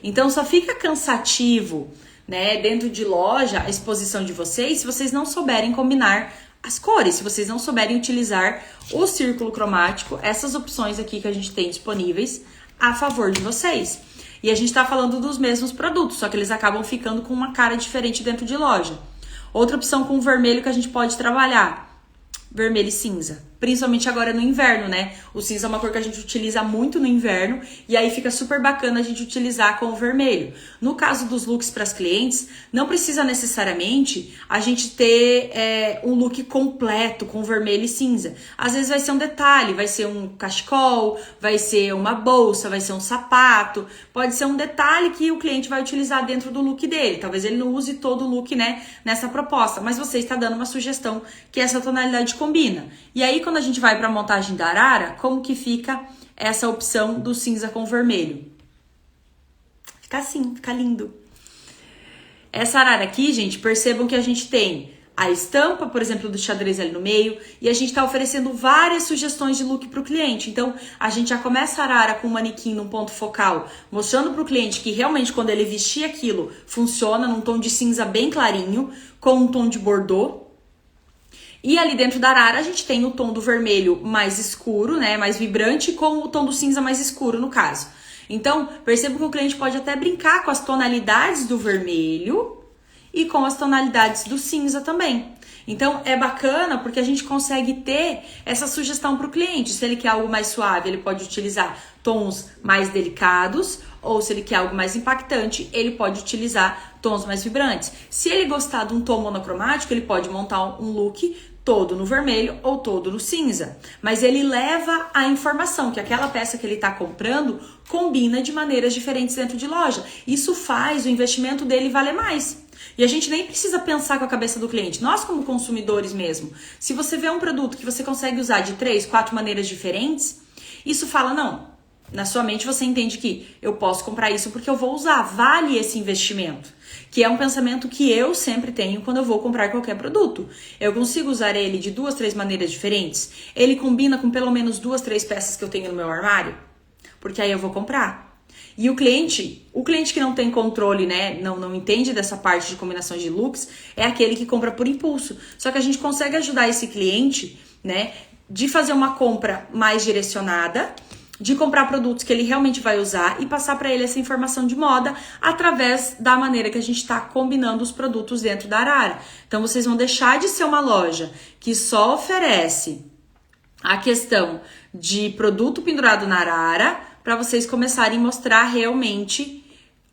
Speaker 1: Então, só fica cansativo, né, dentro de loja, a exposição de vocês, se vocês não souberem combinar as cores, se vocês não souberem utilizar o círculo cromático, essas opções aqui que a gente tem disponíveis a favor de vocês. E a gente tá falando dos mesmos produtos, só que eles acabam ficando com uma cara diferente dentro de loja. Outra opção com o vermelho que a gente pode trabalhar, vermelho e cinza. Principalmente agora no inverno, né? O cinza é uma cor que a gente utiliza muito no inverno e aí fica super bacana a gente utilizar com o vermelho. No caso dos looks para as clientes, não precisa necessariamente a gente ter um look completo com vermelho e cinza. Às vezes vai ser um detalhe, vai ser um cachecol, vai ser uma bolsa, vai ser um sapato, pode ser um detalhe que o cliente vai utilizar dentro do look dele. Talvez ele não use todo o look, né, nessa proposta, mas você está dando uma sugestão que essa tonalidade combina. E aí, quando a gente vai para a montagem da arara, como que fica essa opção do cinza com vermelho? Fica assim, fica lindo. Essa arara aqui, gente, percebam que a gente tem a estampa, por exemplo, do xadrez ali no meio, e a gente tá oferecendo várias sugestões de look pro cliente. Então, a gente já começa a arara com o manequim num ponto focal, mostrando pro cliente que realmente quando ele vestir aquilo, funciona num tom de cinza bem clarinho, com um tom de bordô. E ali dentro da arara a gente tem o tom do vermelho mais escuro, né, mais vibrante, com o tom do cinza mais escuro no caso. Então, perceba que o cliente pode até brincar com as tonalidades do vermelho e com as tonalidades do cinza também. Então, é bacana porque a gente consegue ter essa sugestão para o cliente. Se ele quer algo mais suave, ele pode utilizar tons mais delicados, ou se ele quer algo mais impactante, ele pode utilizar tons mais vibrantes. Se ele gostar de um tom monocromático, ele pode montar um look todo no vermelho ou todo no cinza. Mas ele leva a informação que aquela peça que ele está comprando combina de maneiras diferentes dentro de loja. Isso faz o investimento dele valer mais. E a gente nem precisa pensar com a cabeça do cliente. Nós, como consumidores mesmo, se você vê um produto que você consegue usar de 3, 4 maneiras diferentes, isso fala, não, na sua mente você entende que eu posso comprar isso porque eu vou usar, vale esse investimento. Que é um pensamento que eu sempre tenho quando eu vou comprar qualquer produto. Eu consigo usar ele de 2, 3 maneiras diferentes? Ele combina com pelo menos 2, 3 peças que eu tenho no meu armário? Porque aí eu vou comprar. E o cliente que não tem controle, né, não entende dessa parte de combinação de looks, é aquele que compra por impulso. Só que a gente consegue ajudar esse cliente, né, de fazer uma compra mais direcionada, de comprar produtos que ele realmente vai usar e passar para ele essa informação de moda através da maneira que a gente está combinando os produtos dentro da arara. Então, vocês vão deixar de ser uma loja que só oferece a questão de produto pendurado na arara para vocês começarem a mostrar realmente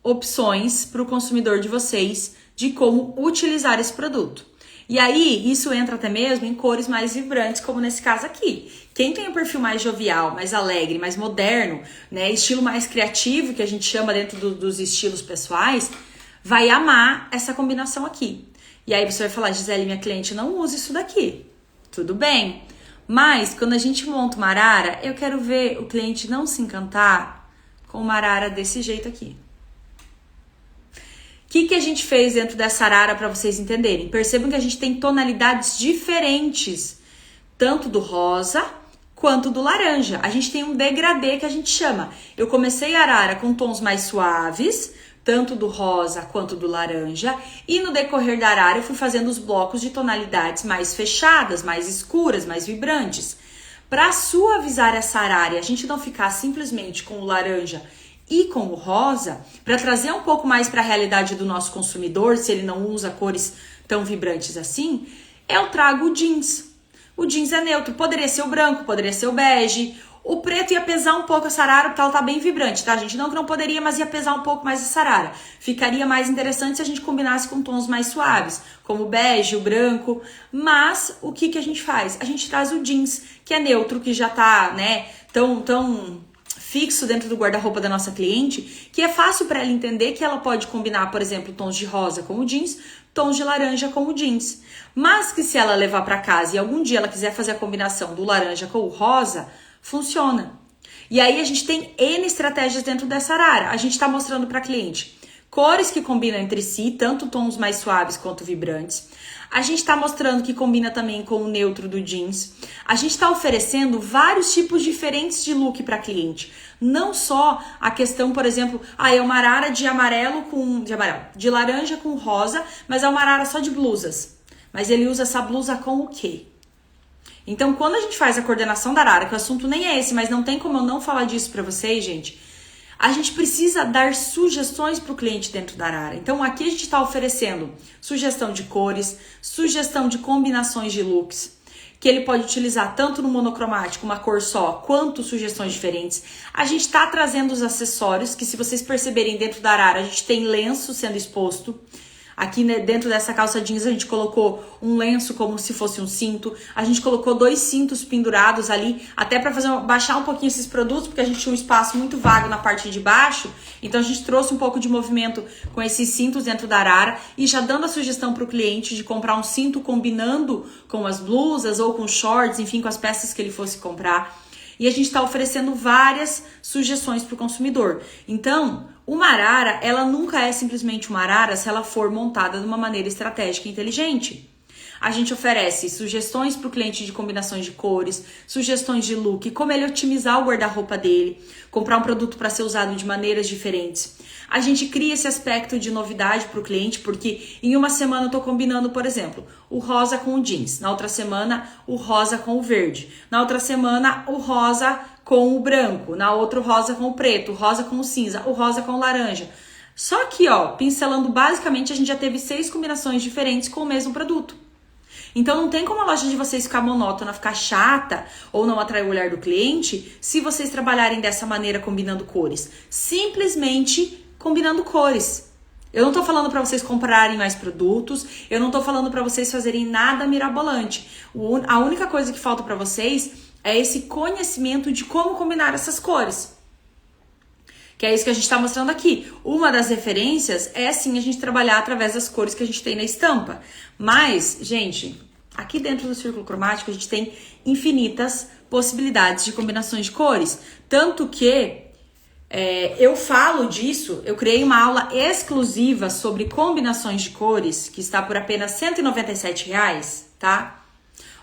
Speaker 1: opções para o consumidor de vocês de como utilizar esse produto. E aí, isso entra até mesmo em cores mais vibrantes, como nesse caso aqui. Quem tem um perfil mais jovial, mais alegre, mais moderno, né, estilo mais criativo, que a gente chama dentro dos estilos pessoais, vai amar essa combinação aqui. E aí você vai falar, Gisele, minha cliente não usa isso daqui. Tudo bem. Mas, quando a gente monta uma arara, eu quero ver o cliente não se encantar com uma arara desse jeito aqui. O que a gente fez dentro dessa arara para vocês entenderem? Percebam que a gente tem tonalidades diferentes, tanto do rosa quanto do laranja. A gente tem um degradê que a gente chama. Eu comecei a arara com tons mais suaves, tanto do rosa quanto do laranja, e no decorrer da arara eu fui fazendo os blocos de tonalidades mais fechadas, mais escuras, mais vibrantes. Para suavizar essa arara e a gente não ficar simplesmente com o laranja e com o rosa, para trazer um pouco mais para a realidade do nosso consumidor, se ele não usa cores tão vibrantes assim, eu trago o jeans. O jeans é neutro, poderia ser o branco, poderia ser o bege. O preto ia pesar um pouco essa arara, porque ela tá bem vibrante, tá, gente? Não que não poderia, mas ia pesar um pouco mais essa arara. Ficaria mais interessante se a gente combinasse com tons mais suaves, como o bege, o branco. Mas, o que a gente faz? A gente traz o jeans, que é neutro, que já tá, né, tão fixo dentro do guarda-roupa da nossa cliente, que é fácil para ela entender que ela pode combinar, por exemplo, tons de rosa com o jeans, tons de laranja com o jeans. Mas que se ela levar para casa e algum dia ela quiser fazer a combinação do laranja com o rosa, funciona. E aí a gente tem N estratégias dentro dessa arara. A gente está mostrando para a cliente cores que combinam entre si, tanto tons mais suaves quanto vibrantes. A gente está mostrando que combina também com o neutro do jeans. A gente está oferecendo vários tipos diferentes de look para a cliente. Não só a questão, por exemplo, é uma arara de laranja com rosa, mas é uma arara só de blusas. Mas ele usa essa blusa com o quê? Então, quando a gente faz a coordenação da arara, que o assunto nem é esse, mas não tem como eu não falar disso para vocês, gente, a gente precisa dar sugestões para o cliente dentro da arara. Então, aqui a gente está oferecendo sugestão de cores, sugestão de combinações de looks, que ele pode utilizar tanto no monocromático, uma cor só, quanto sugestões diferentes. A gente está trazendo os acessórios, que se vocês perceberem dentro da arara, a gente tem lenço sendo exposto. Aqui, né, dentro dessa calça jeans a gente colocou um lenço como se fosse um cinto. A gente colocou 2 cintos pendurados ali, até para baixar um pouquinho esses produtos, porque a gente tinha um espaço muito vago na parte de baixo. Então a gente trouxe um pouco de movimento com esses cintos dentro da arara e já dando a sugestão para o cliente de comprar um cinto combinando com as blusas ou com shorts, enfim, com as peças que ele fosse comprar. E a gente está oferecendo várias sugestões para o consumidor. Então, uma arara, ela nunca é simplesmente uma arara se ela for montada de uma maneira estratégica e inteligente. A gente oferece sugestões para o cliente de combinações de cores, sugestões de look, como ele otimizar o guarda-roupa dele, comprar um produto para ser usado de maneiras diferentes. A gente cria esse aspecto de novidade para o cliente, porque em uma semana eu estou combinando, por exemplo, o rosa com o jeans, na outra semana o rosa com o verde, na outra semana o rosa com o branco, na outra o rosa com o preto, o rosa com o cinza, o rosa com o laranja. Só que, pincelando basicamente, a gente já teve 6 combinações diferentes com o mesmo produto. Então não tem como a loja de vocês ficar monótona, ficar chata ou não atrair o olhar do cliente se vocês trabalharem dessa maneira combinando cores. Simplesmente combinando cores. Eu não tô falando para vocês comprarem mais produtos, eu não tô falando para vocês fazerem nada mirabolante. A única coisa que falta para vocês é esse conhecimento de como combinar essas cores. Que é isso que a gente está mostrando aqui. Uma das referências é sim a gente trabalhar através das cores que a gente tem na estampa. Mas, gente, aqui dentro do círculo cromático a gente tem infinitas possibilidades de combinações de cores. Tanto que eu falo disso, eu criei uma aula exclusiva sobre combinações de cores, que está por apenas R$ 197,00, tá?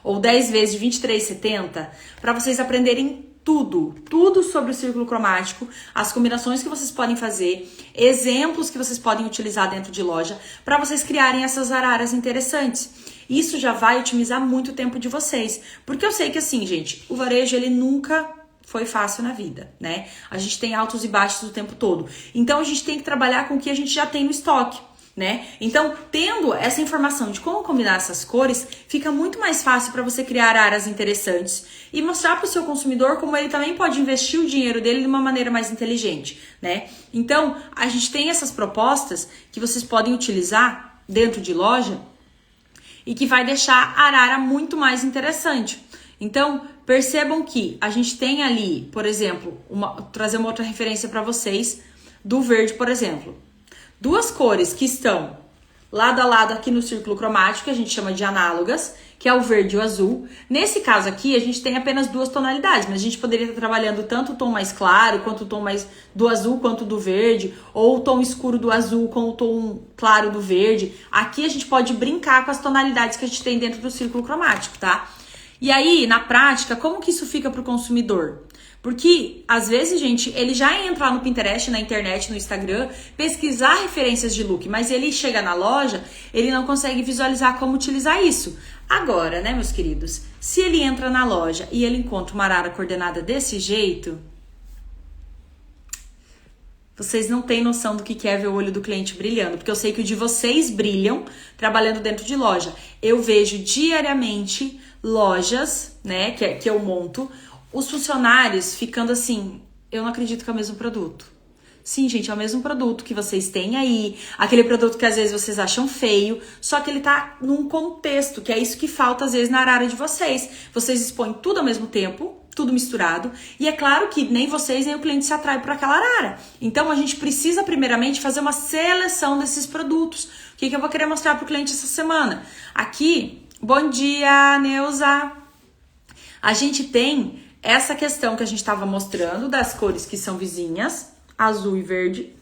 Speaker 1: Ou 10 vezes de R$ 23,70, para vocês aprenderem tudo sobre o círculo cromático, as combinações que vocês podem fazer, exemplos que vocês podem utilizar dentro de loja, para vocês criarem essas araras interessantes. Isso já vai otimizar muito o tempo de vocês, porque eu sei que assim, gente, o varejo ele nunca foi fácil na vida, né? A gente tem altos e baixos o tempo todo. Então a gente tem que trabalhar com o que a gente já tem no estoque, né? Então, tendo essa informação de como combinar essas cores, fica muito mais fácil para você criar araras interessantes e mostrar para o seu consumidor como ele também pode investir o dinheiro dele de uma maneira mais inteligente, né? Então, a gente tem essas propostas que vocês podem utilizar dentro de loja e que vai deixar a arara muito mais interessante. Então, percebam que a gente tem ali, por exemplo, trazer uma outra referência para vocês do verde, por exemplo. 2 cores que estão lado a lado aqui no círculo cromático, que a gente chama de análogas, que é o verde e o azul. Nesse caso aqui, a gente tem apenas 2 tonalidades, mas a gente poderia estar trabalhando tanto o tom mais claro, quanto o tom mais do azul, quanto do verde, ou o tom escuro do azul com o tom claro do verde. Aqui a gente pode brincar com as tonalidades que a gente tem dentro do círculo cromático, tá? E aí, na prática, como que isso fica para o consumidor? Porque, às vezes, gente, ele já entra lá no Pinterest, na internet, no Instagram, pesquisar referências de look, mas ele chega na loja, ele não consegue visualizar como utilizar isso. Agora, né, meus queridos, se ele entra na loja e ele encontra uma arara coordenada desse jeito, vocês não têm noção do que é ver o olho do cliente brilhando, porque eu sei que o de vocês brilham trabalhando dentro de loja. Eu vejo diariamente lojas, né, que eu monto, os funcionários ficando assim, eu não acredito que é o mesmo produto. Sim, gente, é o mesmo produto que vocês têm aí, aquele produto que às vezes vocês acham feio, só que ele tá num contexto, que é isso que falta às vezes na arara de vocês. Vocês expõem tudo ao mesmo tempo, tudo misturado, e é claro que nem vocês nem o cliente se atrai por aquela arara. Então a gente precisa primeiramente fazer uma seleção desses produtos. O que eu vou querer mostrar pro cliente essa semana? Aqui, bom dia, Neuza! A gente tem essa questão que a gente estava mostrando das cores que são vizinhas, azul e verde.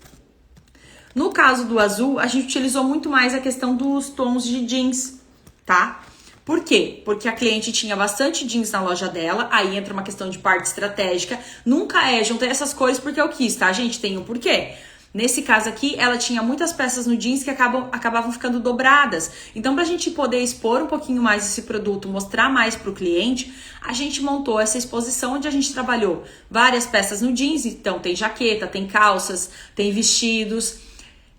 Speaker 1: No caso do azul, a gente utilizou muito mais a questão dos tons de jeans, tá? Por quê? Porque a cliente tinha bastante jeans na loja dela, aí entra uma questão de parte estratégica. Nunca juntei essas cores porque eu quis, tá, gente? Tem um porquê. Nesse caso aqui, ela tinha muitas peças no jeans que acabavam ficando dobradas. Então, pra gente poder expor um pouquinho mais esse produto, mostrar mais pro cliente, a gente montou essa exposição onde a gente trabalhou várias peças no jeans. Então, tem jaqueta, tem calças, tem vestidos.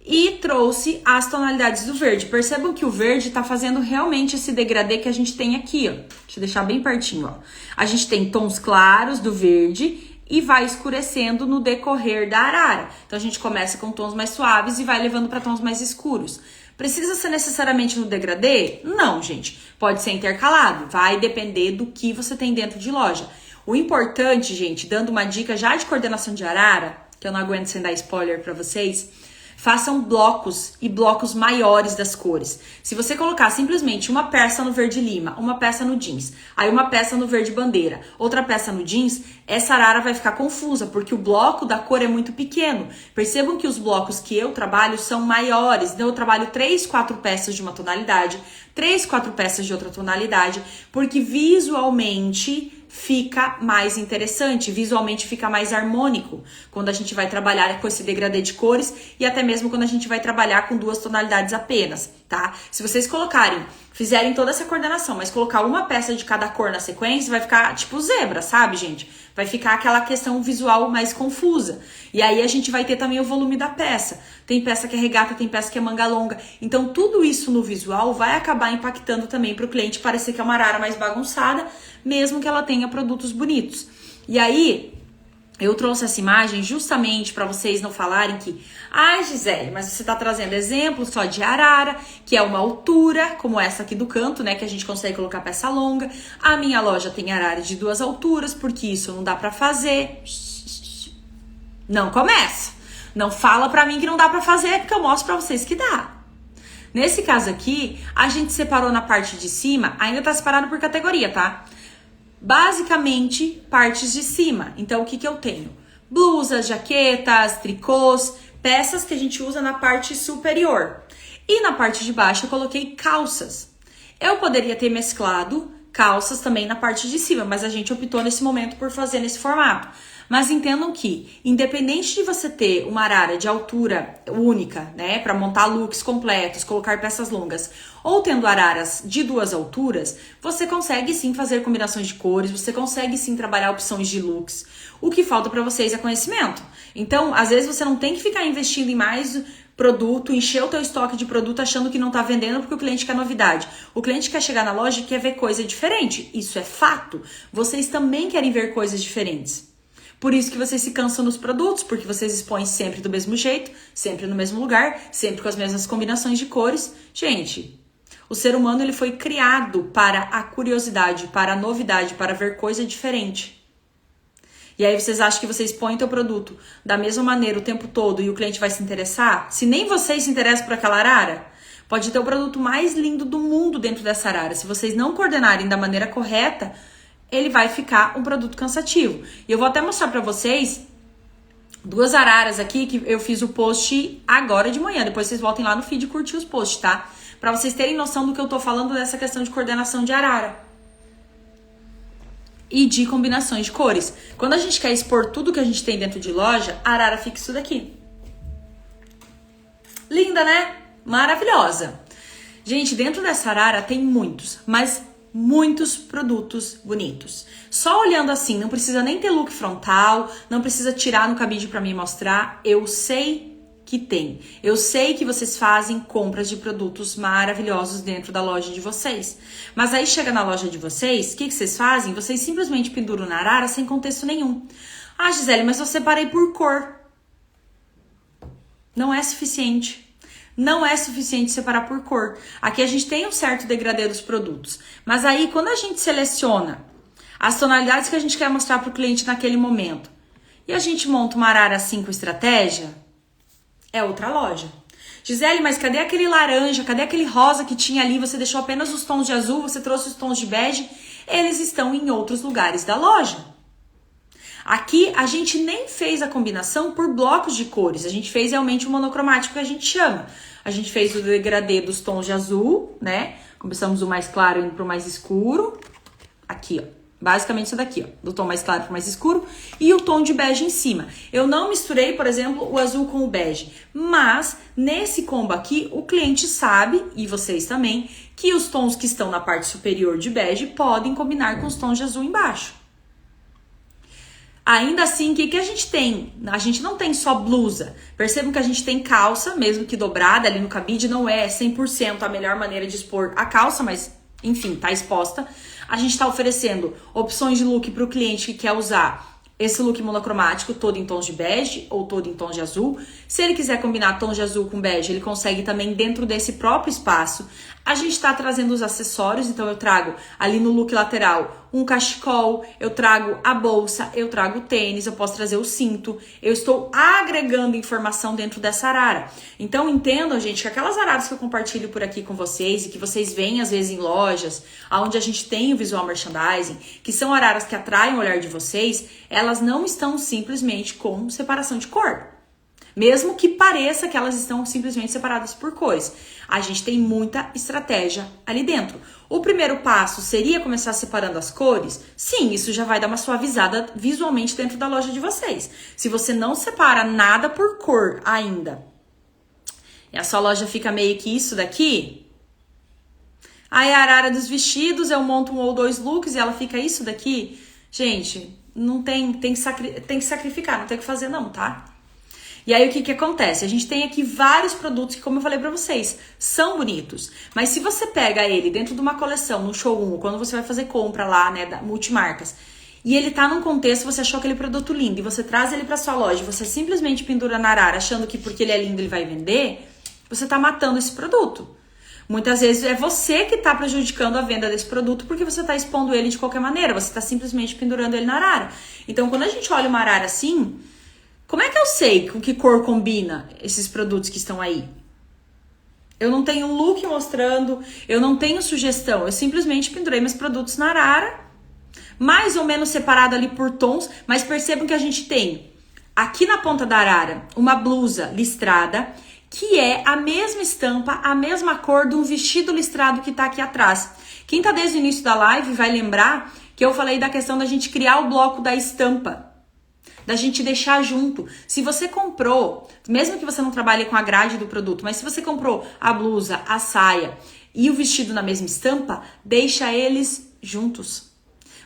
Speaker 1: E trouxe as tonalidades do verde. Percebam que o verde tá fazendo realmente esse degradê que a gente tem aqui, ó. Deixa eu deixar bem pertinho, ó. A gente tem tons claros do verde e vai escurecendo no decorrer da arara. Então a gente começa com tons mais suaves e vai levando para tons mais escuros. Precisa ser necessariamente no degradê? Não, gente. Pode ser intercalado. Vai depender do que você tem dentro de loja. O importante, gente, dando uma dica já de coordenação de arara, que eu não aguento sem dar spoiler para vocês, façam blocos e blocos maiores das cores. Se você colocar simplesmente uma peça no verde lima, uma peça no jeans, aí uma peça no verde bandeira, outra peça no jeans, essa arara vai ficar confusa, porque o bloco da cor é muito pequeno. Percebam que os blocos que eu trabalho são maiores. Então eu trabalho 3, 4 peças de uma tonalidade, 3, 4 peças de outra tonalidade, porque visualmente fica mais interessante, visualmente fica mais harmônico quando a gente vai trabalhar com esse degradê de cores e até mesmo quando a gente vai trabalhar com 2 tonalidades apenas, tá? Se vocês fizerem toda essa coordenação, mas colocar uma peça de cada cor na sequência, vai ficar tipo zebra, sabe, gente? Vai ficar aquela questão visual mais confusa. E aí a gente vai ter também o volume da peça. Tem peça que é regata, tem peça que é manga longa. Então tudo isso no visual vai acabar impactando também para o cliente parecer que é uma arara mais bagunçada, mesmo que ela tenha produtos bonitos. E aí, eu trouxe essa imagem justamente para vocês não falarem que Gisele, mas você tá trazendo exemplos só de arara, que é uma altura, como essa aqui do canto, né, que a gente consegue colocar peça longa. A minha loja tem arara de 2 alturas, porque isso não dá para fazer. Não começa. Não fala pra mim que não dá pra fazer, porque eu mostro pra vocês que dá. Nesse caso aqui, a gente separou na parte de cima, ainda tá separado por categoria, tá? Basicamente, partes de cima. Então, o que eu tenho? Blusas, jaquetas, tricôs, peças que a gente usa na parte superior. E na parte de baixo, eu coloquei calças. Eu poderia ter mesclado calças também na parte de cima, mas a gente optou nesse momento por fazer nesse formato. Mas entendam que, independente de você ter uma arara de altura única, né, para montar looks completos, colocar peças longas, ou tendo araras de 2 alturas, você consegue sim fazer combinações de cores, você consegue sim trabalhar opções de looks. O que falta para vocês é conhecimento. Então, às vezes você não tem que ficar investindo em mais produto, encher o teu estoque de produto achando que não tá vendendo porque o cliente quer novidade. O cliente quer chegar na loja e quer ver coisa diferente. Isso é fato. Vocês também querem ver coisas diferentes. Por isso que vocês se cansam nos produtos, porque vocês expõem sempre do mesmo jeito, sempre no mesmo lugar, sempre com as mesmas combinações de cores. Gente, o ser humano ele foi criado para a curiosidade, para a novidade, para ver coisa diferente. E aí vocês acham que vocês põem o teu produto da mesma maneira o tempo todo e o cliente vai se interessar? Se nem vocês se interessam por aquela arara, pode ter o produto mais lindo do mundo dentro dessa arara. Se vocês não coordenarem da maneira correta, ele vai ficar um produto cansativo. E eu vou até mostrar pra vocês 2 araras aqui que eu fiz o post agora de manhã. Depois vocês voltem lá no feed e curtir os posts, tá? Pra vocês terem noção do que eu tô falando dessa questão de coordenação de arara. e de combinações de cores. Quando a gente quer expor tudo que a gente tem dentro de loja, a arara fica isso daqui. Linda, né? Maravilhosa. Gente, dentro dessa arara tem muitos, mas muitos produtos bonitos. Só olhando assim, não precisa nem ter look frontal, não precisa tirar no cabide para me mostrar. Eu sei que tem. Eu sei que vocês fazem compras de produtos maravilhosos dentro da loja de vocês. Mas aí chega na loja de vocês, o que vocês fazem? Vocês simplesmente penduram na arara sem contexto nenhum. Ah, Gisele, mas eu separei por cor. Não é suficiente. Não é suficiente separar por cor. Aqui a gente tem um certo degradê dos produtos. Mas aí, quando a gente seleciona as tonalidades que a gente quer mostrar para o cliente naquele momento e a gente monta uma arara assim com estratégia, é outra loja. Gisele, mas cadê aquele laranja? Cadê aquele rosa que tinha ali? Você deixou apenas os tons de azul, você trouxe os tons de bege. Eles estão em outros lugares da loja. Aqui a gente nem fez a combinação por blocos de cores. A gente fez realmente o monocromático que a gente chama. A gente fez o degradê dos tons de azul, né? Começamos do mais claro indo pro mais escuro. Aqui, ó. Basicamente isso daqui, ó. Do tom mais claro pro mais escuro. E o tom de bege em cima. Eu não misturei, por exemplo, o azul com o bege. Mas, nesse combo aqui, o cliente sabe, e vocês também, que os tons que estão na parte superior de bege podem combinar com os tons de azul embaixo. Ainda assim, o que a gente tem? A gente não tem só blusa. Percebam que a gente tem calça, mesmo que dobrada ali no cabide. Não é 100% a melhor maneira de expor a calça, mas enfim, tá exposta. A gente tá oferecendo opções de look para o cliente que quer usar esse look monocromático todo em tons de bege ou todo em tons de azul. Se ele quiser combinar tons de azul com bege, ele consegue também dentro desse próprio espaço. A gente está trazendo os acessórios, então eu trago ali no look lateral um cachecol, eu trago a bolsa, eu trago o tênis, eu posso trazer o cinto. Eu estou agregando informação dentro dessa arara. Então entendam, gente, que aquelas araras que eu compartilho por aqui com vocês e que vocês veem às vezes em lojas, onde a gente tem o visual merchandising, que são araras que atraem o olhar de vocês, elas não estão simplesmente com separação de cor. Mesmo que pareça que elas estão simplesmente separadas por cores. A gente tem muita estratégia ali dentro. O primeiro passo seria começar separando as cores? Sim, isso já vai dar uma suavizada visualmente dentro da loja de vocês. Se você não separa nada por cor ainda, e a sua loja fica meio que isso daqui, aí a arara dos vestidos, eu monto um ou dois looks e ela fica isso daqui, gente, não tem que sacrificar, não tem o que fazer não, tá? E aí o que acontece? A gente tem aqui vários produtos que, como eu falei pra vocês, são bonitos. Mas se você pega ele dentro de uma coleção, no showroom, quando você vai fazer compra lá, né, da multimarcas, e ele tá num contexto, você achou aquele produto lindo, e você traz ele pra sua loja, e você simplesmente pendura na arara, achando que porque ele é lindo ele vai vender, você tá matando esse produto. Muitas vezes é você que tá prejudicando a venda desse produto porque você tá expondo ele de qualquer maneira, você tá simplesmente pendurando ele na arara. Então, quando a gente olha uma arara assim, como é que eu sei com que cor combina esses produtos que estão aí? Eu não tenho um look mostrando, eu não tenho sugestão, eu simplesmente pendurei meus produtos na arara, mais ou menos separado ali por tons, mas percebam que a gente tem aqui na ponta da arara uma blusa listrada, que é a mesma estampa, a mesma cor de um vestido listrado que tá aqui atrás. Quem tá desde o início da live vai lembrar que eu falei da questão da gente criar o bloco da estampa, da gente deixar junto. Se você comprou, mesmo que você não trabalhe com a grade do produto, mas se você comprou a blusa, a saia e o vestido na mesma estampa, deixa eles juntos.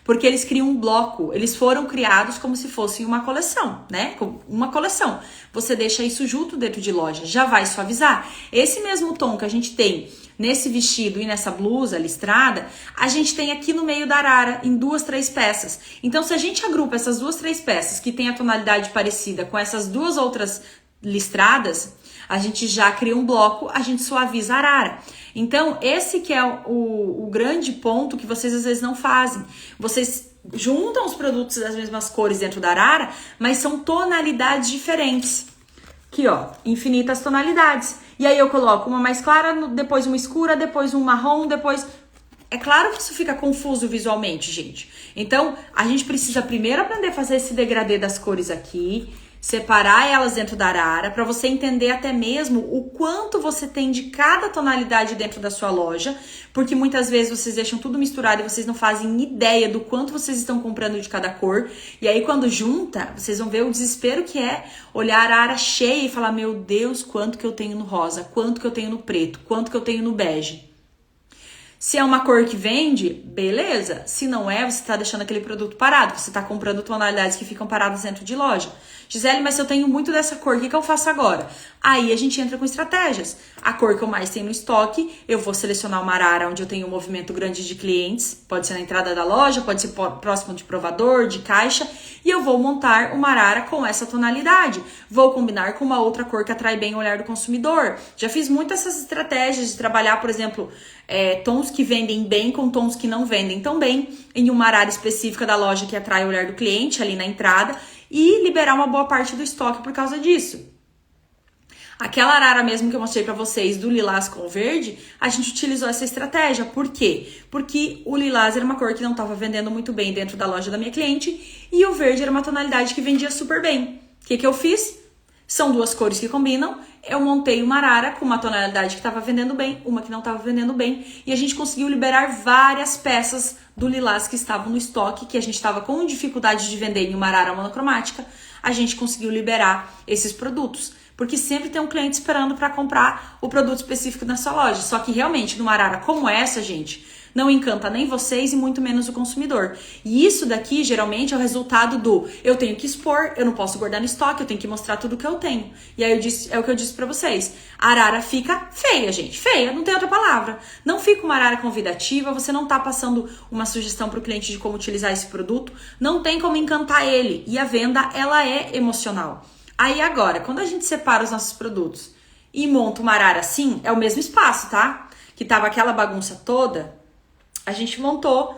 Speaker 1: Porque eles criam um bloco, eles foram criados como se fossem uma coleção, né? Uma coleção. Você deixa isso junto dentro de loja, já vai suavizar. Esse mesmo tom que a gente tem nesse vestido e nessa blusa listrada, a gente tem aqui no meio da arara, em 2, 3 peças. Então, se a gente agrupa essas 2, 3 peças que tem a tonalidade parecida com essas 2 outras listradas, a gente já cria um bloco, a gente suaviza a arara. Então, esse que é o grande ponto que vocês às vezes não fazem. Vocês juntam os produtos das mesmas cores dentro da arara, mas são tonalidades diferentes. Aqui, ó, infinitas tonalidades. E aí eu coloco uma mais clara, depois uma escura, depois um marrom, depois... É claro que isso fica confuso visualmente, gente. Então, a gente precisa primeiro aprender a fazer esse degradê das cores aqui, separar elas dentro da arara, para você entender até mesmo o quanto você tem de cada tonalidade dentro da sua loja, porque muitas vezes vocês deixam tudo misturado e vocês não fazem ideia do quanto vocês estão comprando de cada cor, e aí quando junta, vocês vão ver o desespero que é olhar a arara cheia e falar, meu Deus, quanto que eu tenho no rosa, quanto que eu tenho no preto, quanto que eu tenho no bege. Se é uma cor que vende, beleza. Se não é, você está deixando aquele produto parado. Você está comprando tonalidades que ficam paradas dentro de loja. Gisele, mas se eu tenho muito dessa cor, o que eu faço agora? Aí a gente entra com estratégias. A cor que eu mais tenho no estoque, eu vou selecionar uma arara onde eu tenho um movimento grande de clientes. Pode ser na entrada da loja, pode ser próximo de provador, de caixa. E eu vou montar uma arara com essa tonalidade. Vou combinar com uma outra cor que atrai bem o olhar do consumidor. Já fiz muitas essas estratégias de trabalhar, por exemplo, tons que vendem bem com tons que não vendem tão bem em uma arara específica da loja que atrai o olhar do cliente ali na entrada e liberar uma boa parte do estoque por causa disso. Aquela arara mesmo que eu mostrei pra vocês do lilás com o verde, a gente utilizou essa estratégia. Por quê? Porque o lilás era uma cor que não estava vendendo muito bem dentro da loja da minha cliente e o verde era uma tonalidade que vendia super bem. O que eu fiz? São duas cores que combinam. Eu montei uma arara com uma tonalidade que estava vendendo bem, uma que não estava vendendo bem. E a gente conseguiu liberar várias peças do lilás que estavam no estoque, que a gente estava com dificuldade de vender em uma arara monocromática. A gente conseguiu liberar esses produtos. Porque sempre tem um cliente esperando para comprar o produto específico na sua loja. Só que realmente, numa arara como essa, gente, não encanta nem vocês e muito menos o consumidor. E isso daqui, geralmente, é o resultado do eu tenho que expor, eu não posso guardar no estoque, eu tenho que mostrar tudo que eu tenho. E aí é o que eu disse pra vocês. A arara fica feia, gente. Feia, não tem outra palavra. Não fica uma arara convidativa, você não tá passando uma sugestão pro cliente de como utilizar esse produto. Não tem como encantar ele. E a venda, ela é emocional. Aí agora, quando a gente separa os nossos produtos e monta uma arara assim, é o mesmo espaço, tá? Que tava aquela bagunça toda, a gente montou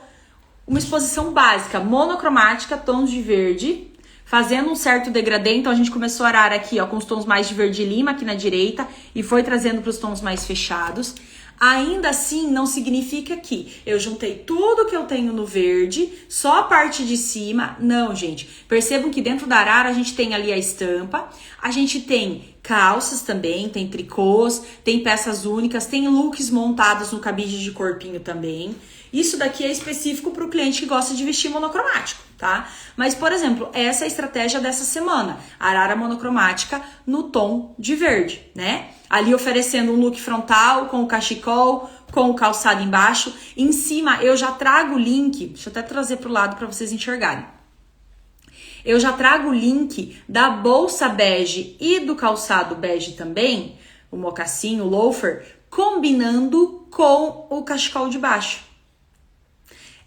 Speaker 1: uma exposição básica, monocromática, tons de verde, fazendo um certo degradê. Então a gente começou a arar aqui, ó, com os tons mais de verde lima aqui na direita e foi trazendo para os tons mais fechados. Ainda assim, não significa que eu juntei tudo que eu tenho no verde, só a parte de cima. Não, gente. Percebam que dentro da arara a gente tem ali a estampa, a gente tem calças também, tem tricôs, tem peças únicas, tem looks montados no cabide de corpinho também. Isso daqui é específico para o cliente que gosta de vestir monocromático, tá? Mas, por exemplo, essa é a estratégia dessa semana. Arara monocromática no tom de verde, né? Ali oferecendo um look frontal com o cachecol, com o calçado embaixo. Em cima eu já trago o link, deixa eu até trazer para o lado para vocês enxergarem. Eu já trago o link da bolsa bege e do calçado bege também, o mocassim, o loafer, combinando com o cachecol de baixo.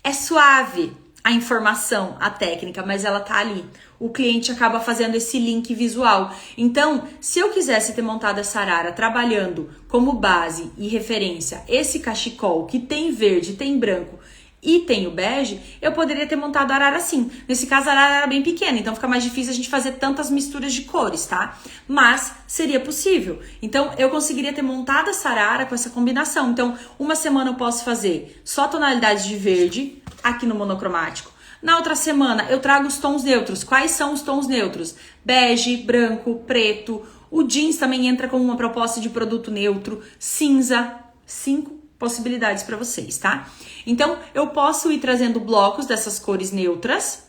Speaker 1: É suave a informação, a técnica, mas ela tá ali. O cliente acaba fazendo esse link visual. Então, se eu quisesse ter montado essa arara trabalhando como base e referência esse cachecol que tem verde, tem branco e tem o bege, eu poderia ter montado a arara assim. Nesse caso, a arara era bem pequena, então fica mais difícil a gente fazer tantas misturas de cores, tá? Mas seria possível. Então, eu conseguiria ter montado essa arara com essa combinação. Então, uma semana eu posso fazer só tonalidades de verde aqui no monocromático. Na outra semana, eu trago os tons neutros. Quais são os tons neutros? Bege, branco, preto. O jeans também entra como uma proposta de produto neutro. Cinza. 5 possibilidades para vocês, tá? Então, eu posso ir trazendo blocos dessas cores neutras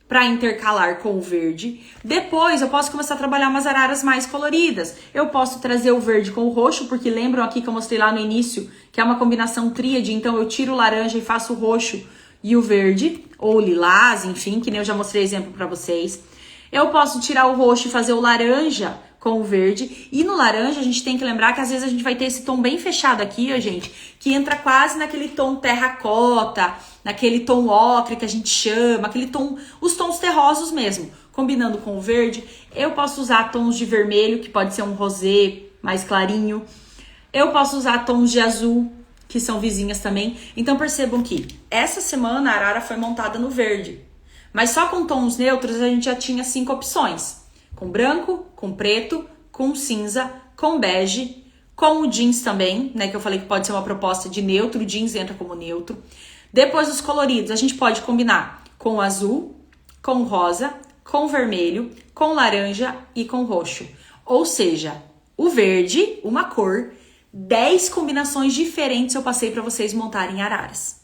Speaker 1: para intercalar com o verde. Depois, eu posso começar a trabalhar umas araras mais coloridas. Eu posso trazer o verde com o roxo, porque lembram aqui que eu mostrei lá no início, que é uma combinação tríade, então eu tiro o laranja e faço o roxo e o verde, ou lilás, enfim, que nem eu já mostrei exemplo para vocês. Eu posso tirar o roxo e fazer o laranja com o verde. E no laranja a gente tem que lembrar que às vezes a gente vai ter esse tom bem fechado aqui, ó, gente, que entra quase naquele tom terracota, naquele tom ocre que a gente chama, aquele tom, os tons terrosos mesmo, combinando com o verde. Eu posso usar tons de vermelho, que pode ser um rosé mais clarinho. Eu posso usar tons de azul, que são vizinhas também. Então percebam que essa semana a arara foi montada no verde. Mas só com tons neutros a gente já tinha 5 opções. Com branco, com preto, com cinza, com bege, com o jeans também, né? Que eu falei que pode ser uma proposta de neutro, o jeans entra como neutro. Depois os coloridos, a gente pode combinar com o azul, com o rosa, com vermelho, com laranja e com roxo. Ou seja, o verde, uma cor, 10 combinações diferentes eu passei para vocês montarem araras.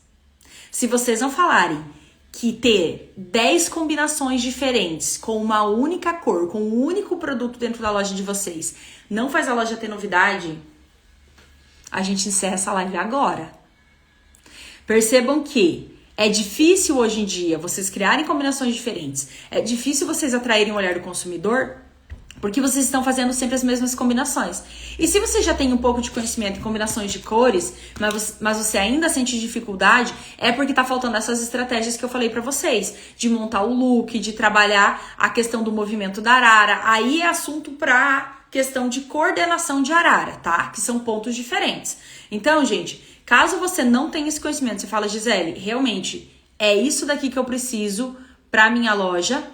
Speaker 1: Se vocês não falarem que ter 10 combinações diferentes com uma única cor, com um único produto dentro da loja de vocês, não faz a loja ter novidade, a gente encerra essa live agora. Percebam que é difícil hoje em dia vocês criarem combinações diferentes. É difícil vocês atraírem o olhar do consumidor porque vocês estão fazendo sempre as mesmas combinações. E se você já tem um pouco de conhecimento em combinações de cores, mas você ainda sente dificuldade, é porque tá faltando essas estratégias que eu falei pra vocês. De montar o look, de trabalhar a questão do movimento da arara. Aí é assunto pra questão de coordenação de arara, tá? Que são pontos diferentes. Então, gente, caso você não tenha esse conhecimento, você fala, Gisele, realmente, é isso daqui que eu preciso pra minha loja.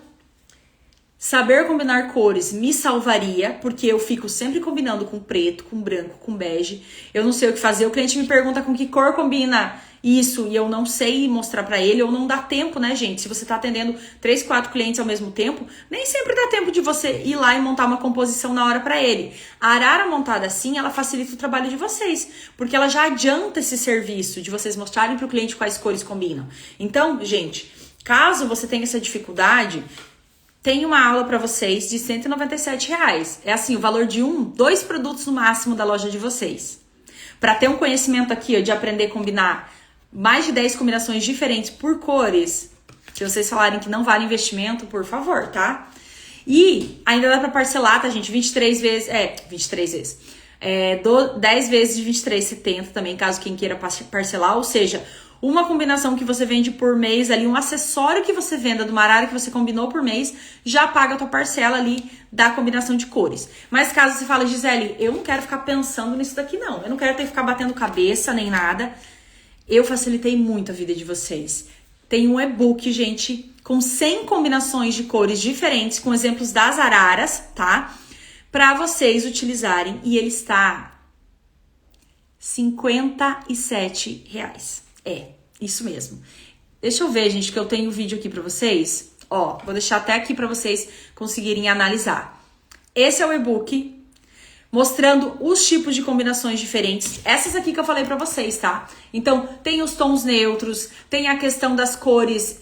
Speaker 1: Saber combinar cores me salvaria, porque eu fico sempre combinando com preto, com branco, com bege. Eu não sei o que fazer. O cliente me pergunta com que cor combina isso e eu não sei mostrar pra ele, ou não dá tempo, né, gente? Se você tá atendendo 3, 4 clientes ao mesmo tempo, nem sempre dá tempo de você ir lá e montar uma composição na hora pra ele. A arara montada assim, ela facilita o trabalho de vocês, porque ela já adianta esse serviço de vocês mostrarem pro cliente quais cores combinam. Então, gente, caso você tenha essa dificuldade, tem uma aula para vocês de R$197. É assim, o valor de 2 produtos no máximo da loja de vocês. Para ter um conhecimento aqui, ó, de aprender a combinar mais de 10 combinações diferentes por cores, se vocês falarem que não vale investimento, por favor, tá? E ainda dá para parcelar, tá, gente? 23 vezes, 10 vezes de R$23,70 também, caso quem queira parcelar, ou seja, uma combinação que você vende por mês ali, um acessório que você venda de uma arara que você combinou por mês, já paga a tua parcela ali da combinação de cores. Mas caso você fale, Gisele, eu não quero ficar pensando nisso daqui não, eu não quero ter que ficar batendo cabeça nem nada, eu facilitei muito a vida de vocês. Tem um e-book, gente, com 100 combinações de cores diferentes, com exemplos das araras, tá? Pra vocês utilizarem, e ele está R$57. É, isso mesmo. Deixa eu ver, gente, que eu tenho um vídeo aqui pra vocês. Ó, vou deixar até aqui pra vocês conseguirem analisar. Esse é o e-book mostrando os tipos de combinações diferentes. Essas aqui que eu falei pra vocês, tá? Então, tem os tons neutros, tem a questão das cores,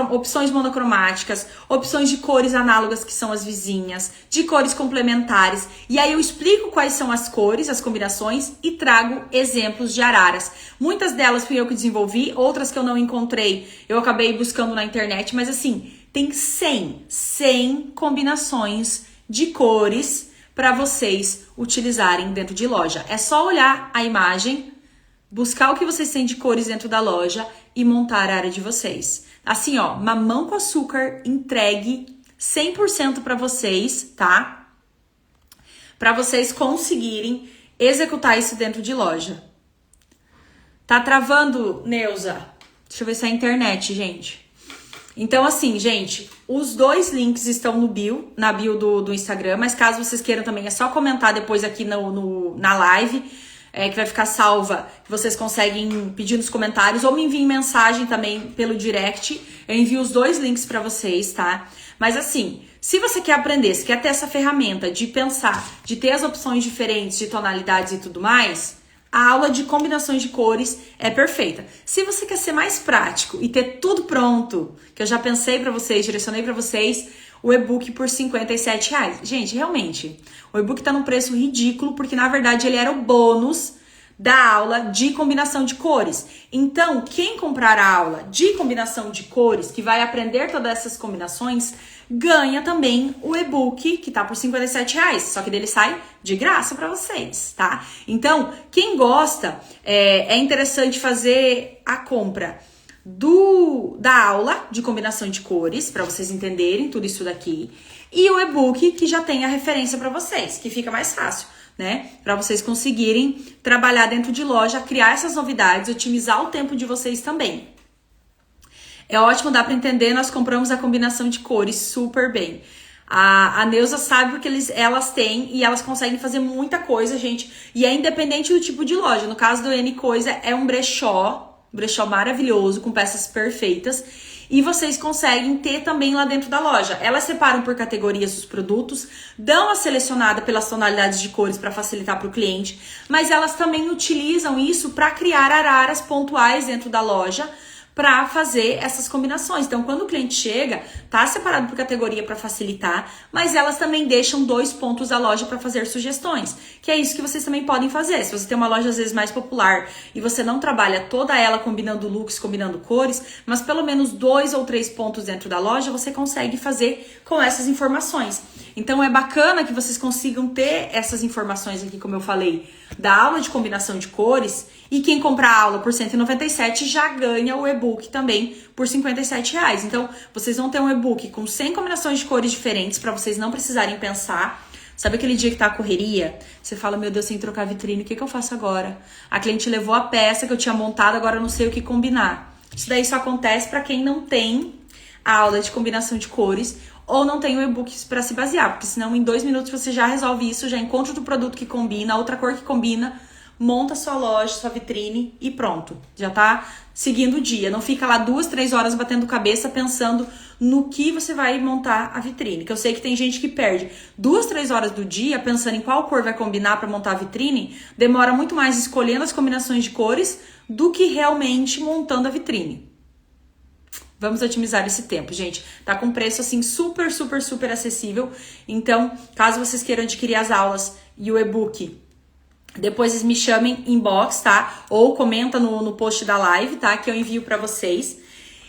Speaker 1: opções monocromáticas, opções de cores análogas que são as vizinhas, de cores complementares. E aí eu explico quais são as cores, as combinações e trago exemplos de araras. Muitas delas fui eu que desenvolvi, outras que eu não encontrei, eu acabei buscando na internet, mas assim, tem 100 combinações de cores para vocês utilizarem dentro de loja. É só olhar a imagem, buscar o que vocês têm de cores dentro da loja e montar a área de vocês. Assim, ó, mamão com açúcar entregue 100% para vocês, tá? Para vocês conseguirem executar isso dentro de loja. Tá travando, Neuza? Deixa eu ver se é a internet, gente. Então, assim, gente, os 2 links estão no bio, na bio do Instagram, mas caso vocês queiram também, é só comentar depois aqui na live, que vai ficar salva, que vocês conseguem pedir nos comentários, ou me enviem mensagem também pelo direct, eu envio os 2 links pra vocês, tá? Mas assim, se você quer aprender, se quer ter essa ferramenta de pensar, de ter as opções diferentes, de tonalidades e tudo mais, a aula de combinações de cores é perfeita. Se você quer ser mais prático e ter tudo pronto, que eu já pensei pra vocês, direcionei pra vocês, o e-book por R$57. Gente, realmente, o e-book tá num preço ridículo, porque na verdade ele era o bônus da aula de combinação de cores. Então, quem comprar a aula de combinação de cores, que vai aprender todas essas combinações, ganha também o e-book, que tá por R$57, só que dele sai de graça pra vocês, tá? Então, quem gosta, é interessante fazer a compra da aula de combinação de cores, pra vocês entenderem tudo isso daqui, e o e-book que já tem a referência pra vocês, que fica mais fácil, né? Pra vocês conseguirem trabalhar dentro de loja, criar essas novidades, otimizar o tempo de vocês também. É ótimo, dá pra entender, nós compramos a combinação de cores super bem. A Neuza sabe porque elas têm e elas conseguem fazer muita coisa, gente. E é independente do tipo de loja. No caso do N Coisa, é um brechó maravilhoso, com peças perfeitas. e vocês conseguem ter também lá dentro da loja. Elas separam por categorias os produtos, dão a selecionada pelas tonalidades de cores para facilitar para o cliente, mas elas também utilizam isso para criar araras pontuais dentro da loja, para fazer essas combinações. Então, quando o cliente chega, tá separado por categoria para facilitar, mas elas também deixam 2 pontos da loja para fazer sugestões, que é isso que vocês também podem fazer. Se você tem uma loja às vezes mais popular e você não trabalha toda ela combinando looks, combinando cores, mas pelo menos 2 ou 3 pontos dentro da loja, você consegue fazer com essas informações. Então, é bacana que vocês consigam ter essas informações aqui, como eu falei, da aula de combinação de cores, e quem comprar a aula por R$197 já ganha o e-book também por R$57. Então, vocês vão ter um e-book com 100 combinações de cores diferentes para vocês não precisarem pensar. Sabe aquele dia que tá a correria? Você fala, meu Deus, sem trocar a vitrine, o que eu faço agora? A cliente levou a peça que eu tinha montado, agora eu não sei o que combinar. Isso daí só acontece para quem não tem a aula de combinação de cores ou não tem o e-book para se basear, porque senão em 2 minutos você já resolve isso, já encontra outro produto que combina, outra cor que combina, monta sua loja, sua vitrine e pronto. Já tá seguindo o dia. Não fica lá 2, 3 horas batendo cabeça pensando no que você vai montar a vitrine. Que eu sei que tem gente que perde 2, 3 horas do dia pensando em qual cor vai combinar para montar a vitrine. Demora muito mais escolhendo as combinações de cores do que realmente montando a vitrine. Vamos otimizar esse tempo, gente. Tá com preço assim super, super, super acessível. Então, caso vocês queiram adquirir as aulas e o e-book, depois vocês me chamem inbox, tá? Ou comenta no post da live, tá? Que eu envio pra vocês.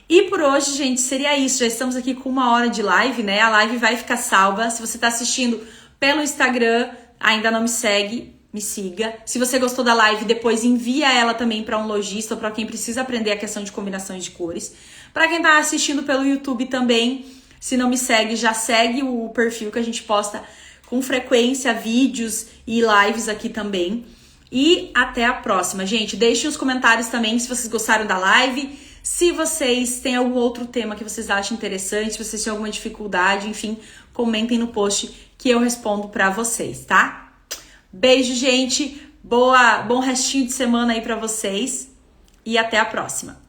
Speaker 1: E por hoje, gente, seria isso. Já estamos aqui com 1 hora de live, né? A live vai ficar salva. Se você tá assistindo pelo Instagram, ainda não me segue, me siga. Se você gostou da live, depois envia ela também para um lojista ou para quem precisa aprender a questão de combinações de cores. Para quem tá assistindo pelo YouTube também, se não me segue, já segue o perfil que a gente posta com frequência vídeos e lives aqui também. E até a próxima, gente. Deixem os comentários também se vocês gostaram da live, se vocês têm algum outro tema que vocês acham interessante, se vocês têm alguma dificuldade, enfim, comentem no post que eu respondo pra vocês, tá? Beijo, gente. Bom restinho de semana aí pra vocês e até a próxima.